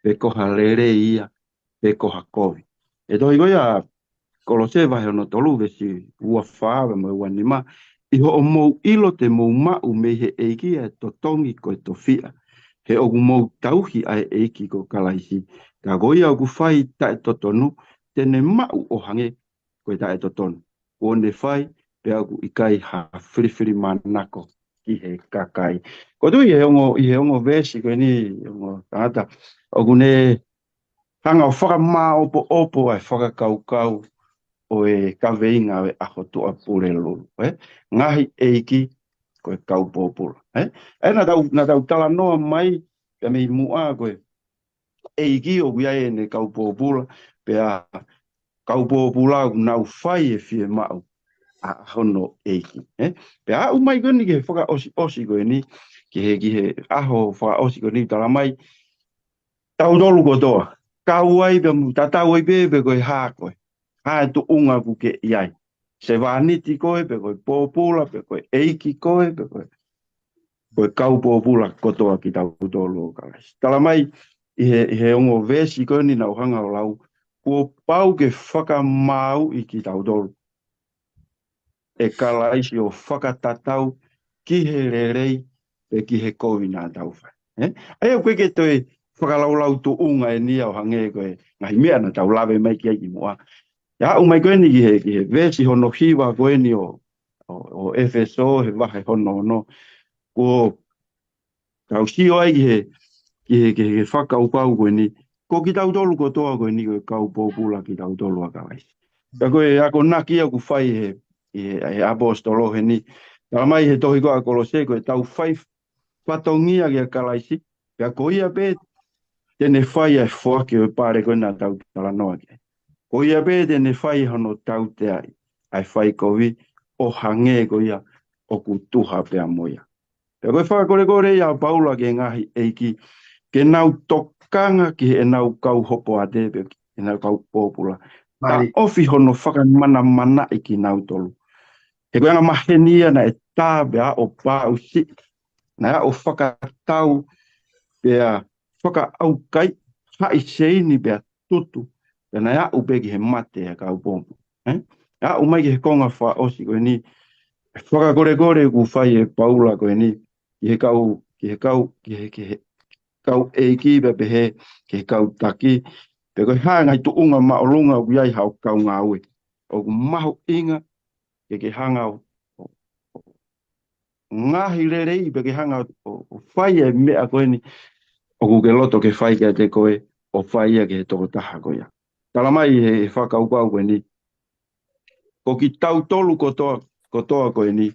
pe koha lere ia pe koha kovi. E toi goia kolose wahe ono tolu vesi ua whaawe mo ua nima i ho o mou ilo te mou mau me he eikia e to tongi ko e to fia. he oku mau tauhi ai eiki ko Kalaisi. Ka goia oku whai tae totonu, tene mau o hange koe tae totonu. O ne whai, pe oku ikai ha whiriwhiri manako ki he kakai. Ko tu i he ongo vesi koe ni, ongo tangata, oku ne hanga o whakamā opo ai whakakaukau o e kaweinga o e aho tua pure lulu. Ngahi eiki koe kaupopula. Na tau tala noa mai, pe me mua koe eiki o kuia e ne kaupopula, pe a kaupopula o nau whai e fie mau a hono eiki. Pe a umai koe ni ke whaka osi koe ni, ki he aho whaka osi koe ni tala mai, tau dolu kotoa. Kau ai pe mu tatau ai pe koe haa koe. Haa tu unga ku ke iai. Se vaniti koe pe koe popula, pe koe eiki koe, pe koe kaupopula kotoa ki tau dolu o Kalaisi. Tala mai, i he ongo vesi koe ni nau hanga o lau, kua pau ke whakamau i ki tau dolu. E Kalaisi o whakatatau ki he rerei, pe ki he kovi nā tau whai. Ai au koe ke toi whakalaulau tu unga e nia o hange koe, ngahi mea na tau lawe mai ki ai mua. Ya umai koe ni ki he vesi hono hiwa koe ni o FSO, he wahe hono, ko kau sio ai ki he whakaupau koe ni, ko ki tau tolu kotoa koe ni koe kau popula ki tau tolu a Kalaisi. Ka koe ako naki au ku whai he apostolo he ni, tala mai he tohi koa kolose koe tau whai whatongia ki a Kalaisi, ka koia pe tene whai ai whake o pare koe nā tau tala noa ki. Koia pe tene whai hono tau te ai whai kovi o hange koia o ku tuha pe a moia. Pe koe whakakore ia paula ke ngahi eiki, ke nau tokanga ki he nau kau hopo a tepe, ke nau kau popula. Ta ofi hono whakamana i ki nau tolu. He koe anga mahenia na e tābe a o pāu si, na a o whakatau pe a whakaau kai, hai seini pe a tutu, pe na a upe ki he mate a kau pompu. A umai ki he konga wha osi koe ni, whakakore ku whai e paula koe ni, ki he kau eiki pe he, ki he kau taki, pe koe hanga i tu unga maolunga ku iai hao kau ngāue. O ku maho inga, ke hanga o ngahi rerei, pe ke hanga o whai e mea koe ni, o ku ke loto ke whai kia te koe, o whai ia ke he toko taha koe. Tala mai he whakaupau koe ni, ko ki tau tolu kotoa koe ni,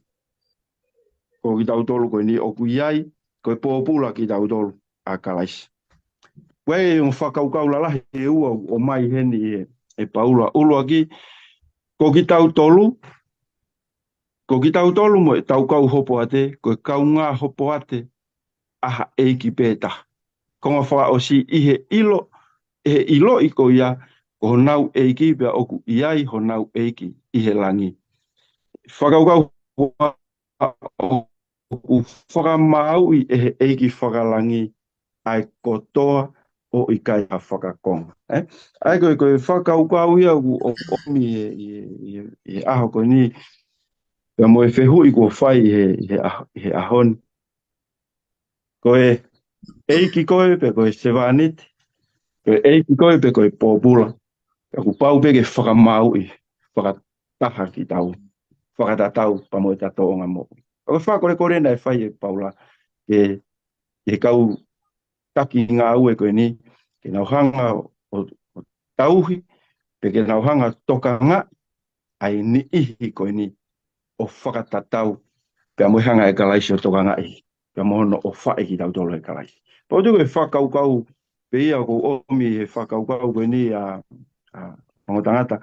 ko ki tau tolu koe ni, o ku iai, koe pōpula ki tau tolu a Kalaisi. Koe e whakaukau lalahi e ua o mai heni e paula. Ulua ki, ko ki tau tolu mo e tau kau hopo ate, koe kau ngā hopo ate, aha eiki pēta. Konga wha o si ihe ilo i ko ia, ko nau eiki pia oku iai ho nau eiki ihe langi. Whakaukau o whakamau i eiki whakalangi ai kotoa o i kai a whakakonga. Ai koe whakaukau ia o omi e aho koe ni, pia mo e whehui ko whai he ahoni. Koe eiki koe pe koe sevaniti, koe eiki koe pe koe pōpula. Ku pau pe ke whakamau i whakataha ki tau, whakatatau pa mo e tato o ngā mo. Koe whakore nei whai e paula ke kau taki ngā ue koe ni, ke nau hanga o tauhi, pe ke nau hanga toka ngā, ai ni ihi koe ni, o whakatatau, pe mo hanga e Kalaisi o toka ngā ihi, pe mo hono o whae ki tau tolo e Kalaisi. Pau tu koe whakaukau, pe ia ko omi he whakaukau koe ni a tangata,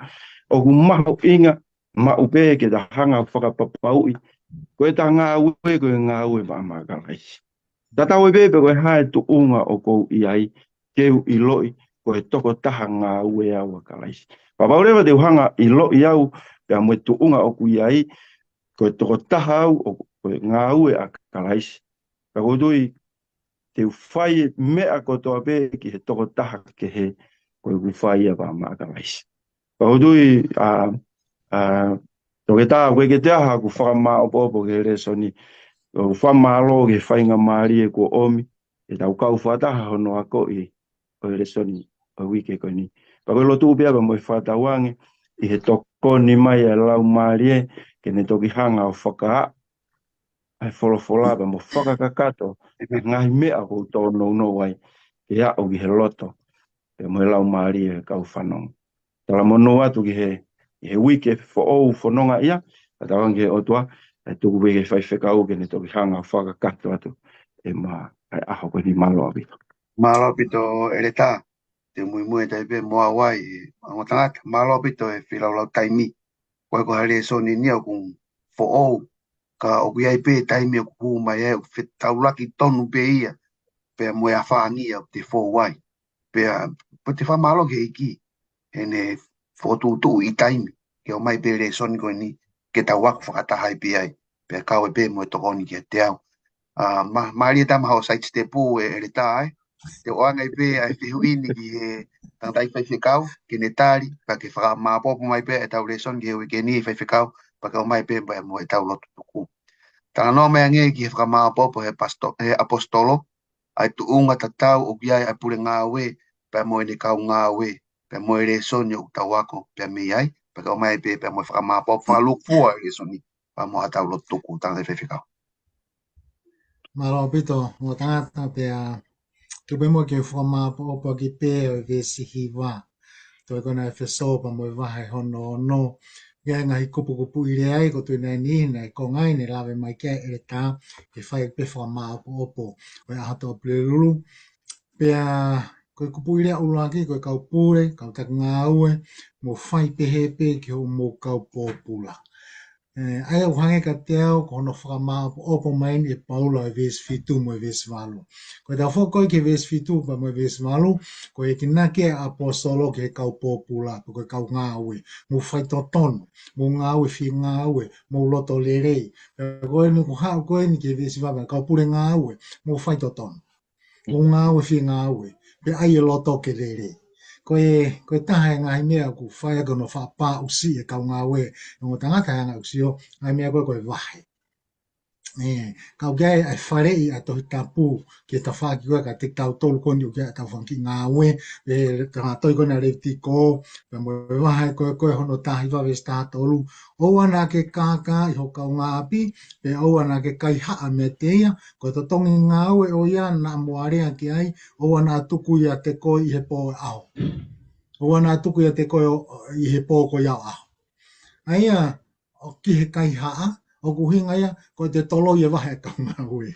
o ku maho inga, ma upe ke ta hanga whakapapaui, koe ta ngā ue koe ngā ue ma ama Kalaisi. Tatau e pepe koe hae tu unga o kou iai, keu i loi, koe toko taha ngā ue au a Kalaisi. Papaurewa te uhanga i loi au, pia mue tu unga o ku iai, koe toko taha au o koe ngā ue a Kalaisi. Ka kodui te whai mea kotoa pe ki he toko taha ke he koe ku whai a ma Kalaisi. Ka kodui toke taha koe ke te aha ku whakamā opo ke Lesoni, o whamalo ke whainga maari e ko omi, e tau kau whataha hono a koi o Lesoni o wike koe ni. Pako lo tuu pia pa mo whatawange i he tokoni mai a lau maarie ke ne toki hanga o whaka ai wholofola pa mo whakakakato a ngahi mea ko tō no wai ke a o ki he loto pe mo lau maarie kau whanong. Tala mono atu ki he wike fo ou whanonga ia a tawange o tua e tuku wike whai whekau ke ne toki hanga o whakakato atu e ma ai aho koe ni malo abito. Malo pito ereta te mui tai pe moa wai o tangata malo pito e whilau taimi koe ko hale Lesoni ni au kung fo ou ka o kuiai pe taimi o kuhu mai e o taulaki tonu pe ia pe moe a whaangia o te fo wai pe te wha malo ke iki ene fo tu i taimi ke o mai pe Lesoni koe ni ke tau waku whakatahai pe ai pe kau e pe moe tokoni ke te au maari e tama hao site step e ereta ai te oanga i pe ai whihuini ki he tangai whaiwhekau ke ne tāri pa ke whaka māpopo mai pe e tau Lesoni ke ke ni whaiwhekau pa ke o mai pe pa mo e tau lotu tuku. Tana no mea nge ki he whaka māpopo he apostolo ai tu unga tatau o kiai ai pure ngā we pa mo e ne kau ngā we pa mo e Lesoni o tau wako pa me ai pa ke o mai pe pa mo e whaka māpopo whaluk fua Lesoni pa mo a tau lotu tuku tangai whaiwhekau. Malo pito mo tangata pe tu pe mo ke whamāpopo ki pe o vesi hiwa. Toi kona e wheso pa mo e wahe hono no. Ia ngahi kupu i re ai ko tu nei ni nei ko ngai ne lawe mai ke e ta ke whai pe whamāpopo. Ko e ahato o plelulu. Pea koe kupu i rea ulaki koe kau pure, kau tak ngā ue, mo whai pehe pe ki ho mo kau pōpula. Ai au hange ka te au, ko hono whakamā opo main e paula e ves fitu mo e ves walu. Koe tau whakoi ke ves fitu pa mo e ves walu, koe e kina ke apostolo ke kau pōpula, koe kau ngā ue, mo whai to tonu, mo ngā ue fi ngā ue, mo loto lerei. Koe ni ko hao koe ni ke ves walu, kau pure ngā ue, mo whai to tonu. Mo ngā ue fi ngā ue, pe ai e loto ke lerei. Koe taha e ngāhi mea ku whaia kono whapā usi e kau ngā ue, no tangata e ngā usio, ai mea koe wahe. Kau gai ai wharei a tohi tapu ke ta whaki koe ka te tau tolu koni o kia tau whanki ngā ue, e tanga toi kona reuti ko, pe mo wahe koe hono tahi wawe sta tolu, o ana ke kāka i ho kau ngā api, pe o ana ke kai haa me te ia, koe to tongi ngā ue o ia na moarea ki ai, o ana tuku ia te koe i he pō au. O ana tuku ia te koe i he pō ko iau au. Aia, o ki he kai haa, o kuhinga ia, ko te tolo ia wahe kau ngā ue.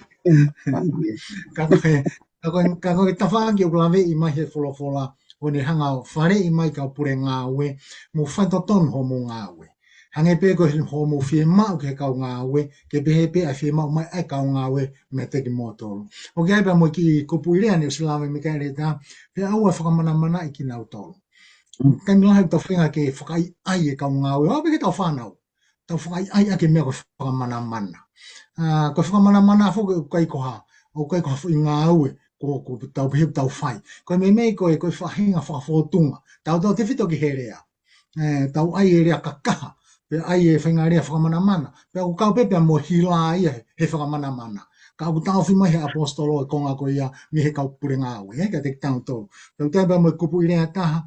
Ka koe tawhaki o klawe i mai he wholofola, o ne hanga o whare i mai ka pure ngā ue, mo whaito tonu ho mo ngā ue. Hange pe ko ho mo fie mau ke kau ngā ue, ke pehe pe a fie mau mai ai kau ngā ue, me te ki mōtoro. O ke aipa mo ki kupu i rea ni o silawe Mikaele ta, pe au e whakamana mana i ki nau tolu. Kai milahi tau whenga ke whakai ai e kau ngā ue, o peke tau whanau. Tau whakai ai ake mea ko whakamana mana. Ko whakamana mana fo ko kai koha, o kai koha i ngā ue, ko tau pihiu tau whai. Ko me mei koe whahinga whakawhotunga, tau te whito ki he rea. Tau ai e rea kakaha, pe ai e whainga rea whakamana mana, pe au kau pepe mo hila ia he whakamana mana. Ka au tau whimai he apostolo e konga ko ia, mi he kau pure ngā ue, ka te tau tō. Tau tepa mo kupu i rea taha,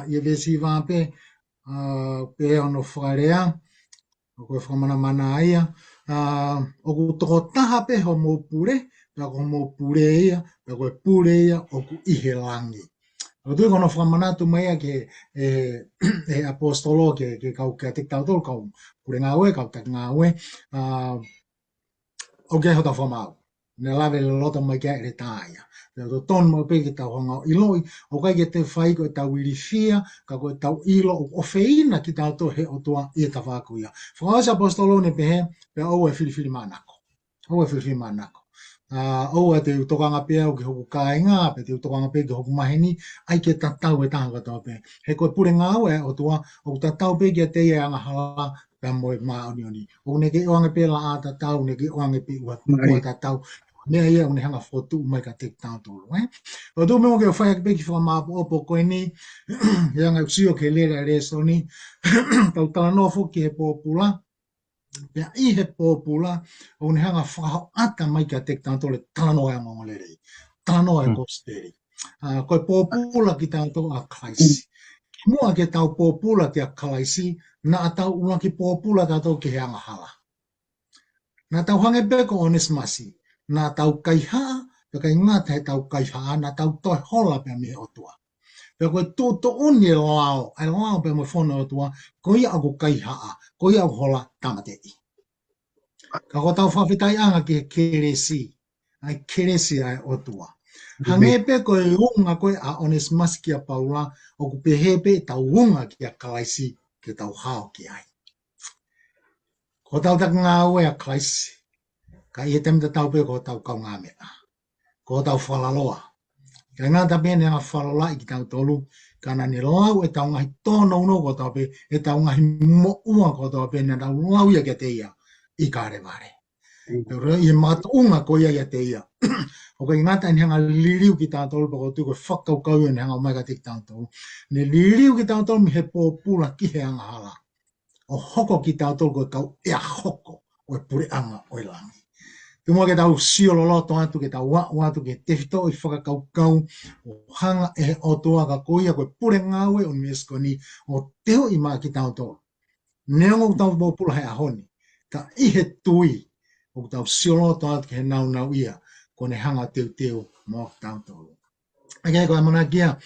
ia vesi vāpe, pe ono whakarea, o koe whakamana mana ia, o ku toko taha pe ho mō pure, pe ko mō pure ia, pe koe pure ia o ku ihe langi. O tui kono whakamanatu mai a ke apostolo ke kau ke te tau tolu kau pure ngā ue, kau tak ngā ue, o ke ho tau whamau. Ne lawe le loto mai kia e tāia. Pero ton mo pe ki tau hanga iloi, o kai ke te whai ko e tau irifia, ka ko e tau ilo o feina ki tau to he o tua i e tawhaku ia. Whakawasa apostolo ne pehe, pe au e whiriwhiri manako. Au e whiriwhiri manako. Au e te utokanga pea o ki hoku kāinga, pe te utokanga pea ki hoku maheni, ai ke tatau e taha katoa pe. He koe pure ngā ue o tua, o tatau pe ki a te ia anga hala, pe mo e maa oni oni. O ne ke oange pe la a tatau, ne ke oange pe ua tatau, mea ia o ne hanga whotu mai ka te tau tolu. O tō mea o ke o whai pe ki whakamāpo opo koe ni, ia ngai usio ke lera Lesoni, tau tala nofo ki he pōpula, Pea I he pōpula, o ne hanga whakahau ata mai ka te tātou le tāno e ngongolere. Tāno e kosteri. Koe pōpula ki tātou a Kalaisi. Ki mua ke tau pōpula te a Kalaisi, na a tau ula ki pōpula tātou ki he anga hala. Na tau hange beko ones masi, na tau kaihaa, pe kai ngata he tau kaihaa, na tau toi hola pe me otua. Pe koe tō uni e lao pe me whono otua, ko ia aku kaihaa, ko ia aku hola tamatei. Ka ko tau whawhitai anga ki he keresi, ai keresi ai otua. Hange pe koe unga koe a ones masi ki a paula, o ku pehepe tau unga ki a Kalaisi, ki tau hao ki ai. Ko tau tak ngā ue a Kalaisi, ka ia temta tau pe ko tau kau ngā mea. Ko tau whalaloa. Ka ngā tapene ngā whalola i ki tau tolu, ka nani lau e tau ngahi tōna uno ko tau pe, e tau ngahi mo ua ko tau pe, na tau lau ia ke te ia, i kāre vare. Pero i mata unga ko ia te ia. O ka ngata ni hanga liriu ki tau tolu, pa ko tu ko whakau kau ni hanga mai ka te tau tolu. Ne liriu ki tau tolu mi he pōpula ki he anga hala. O hoko ki tau tolu ko kau ea hoko, o e pure anga o e langi. Te mua ke tau siolo loto atu, ke tau watu, ke tefito i whakakau o hanga e o toa ka koia koe pure ngawe o Lesoni o teo i maa ki tau tolu. Neongo tau pōpula he ahoni, ka ihe tui o tau siolo loto atu ke he nau ia, ko ne hanga teo mo tau tolu. Ake koe amana kia,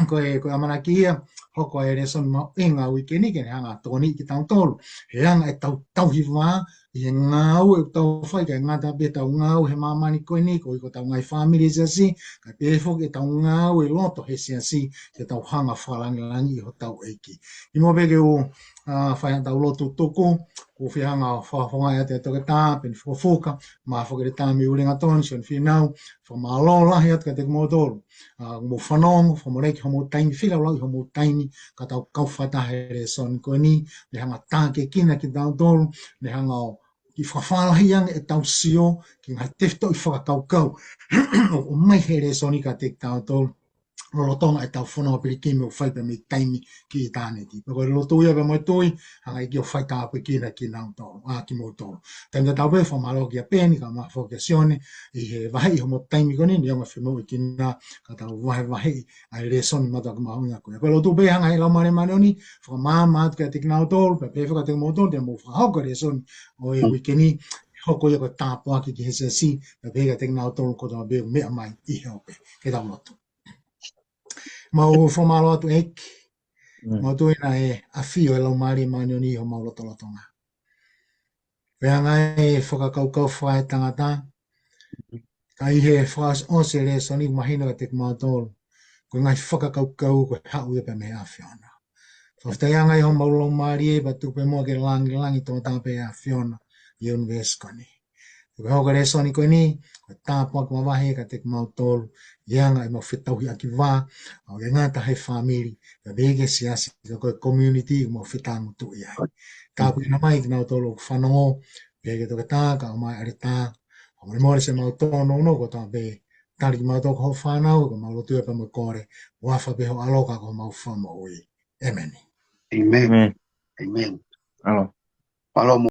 koe amana kia, hoko e Lesoni mau inga wikeni ke ne hanga toni ki tau tolu. He hanga e tau hiwa, i ngau e tau whai, ka ngata pe tau ngau he mamani koe ni, ko i ko tau ngai family siasi, ka pefo ke tau ngau e loto he siasi, ke tau hanga whalangi ho tau eiki. I mo peke o whai tau loto toko, ko whihanga whawhonga e te toke tā, Peni Fukofuka, maa whakere tā mi urenga toni, Sione Finau, whamalo lahi atu ka te kumotoro. Mo whanongo, whamoreiki homo taimi, whira lau i homo taimi, ka tau kauwhata he Lesoni koe ni, ne hanga tā ke kina ki tau tolu, ne hanga o ki whawhalahi anga e tau sio, ki ngai tefto i whakakaukau, o mai he Lesoni ka te tau tolu, lolotonga e tau whanau pirikimi o whaipa me taimi ki i tāneti. Pako e loto ia pe moe tui, hanga i ki o whaita apu kina ki nau tolu, ki mo tolu. Taimta tau pe, whamalo ki a Peni, ka maha ki a Sione, i he wahi homo taimi koni, ni onga whimo i ki nā, ka tau wahi, ai Lesoni mata ka maha unga koe. Koe loto pe hanga i lau mare manoni, whakamama atu ki a te nau tolu, pe pefa ka te mo tolu, te mo whahauka Lesoni, o e wikeni, hoko ia ko tāpua ki he si, pe peka te nau tolu ko tau beo mea mai i heope, ke tau loto. Mau whamalo atu eki, mau tuina e awhio e lau maari manioni ho mau lotolotonga. Wea ngai whakakaukau whae tangata, ka ihe whaas onse Lesoni mahina ka te kumau tolu, ko ngai whakakaukau ko hau e pe me awhiona. Whaftai angai ho mau lau maari e batu pe mua ke langi tō tāpe a Fiona i Lesoni. Ko hau ka Lesoni koe ni, ko tāpua kuma wahe ka te kumau tolu, ianga e mau whetauhi aki wā, au e ngata hei whamiri, ka bege siasi, ka koe community, mau whetangu tu iai. Tāpu ina mai ki nau tolu whanongo, bege toke tā, ka o mai are tā, o mai mōre se mau tōno no, ko tā be, tāri ki mau tōku ho whanau, ko mau lotu e pa mo kore, wafa beho aloka ko mau whamo ui. Amen. Amen. Amen. Alo. Alo.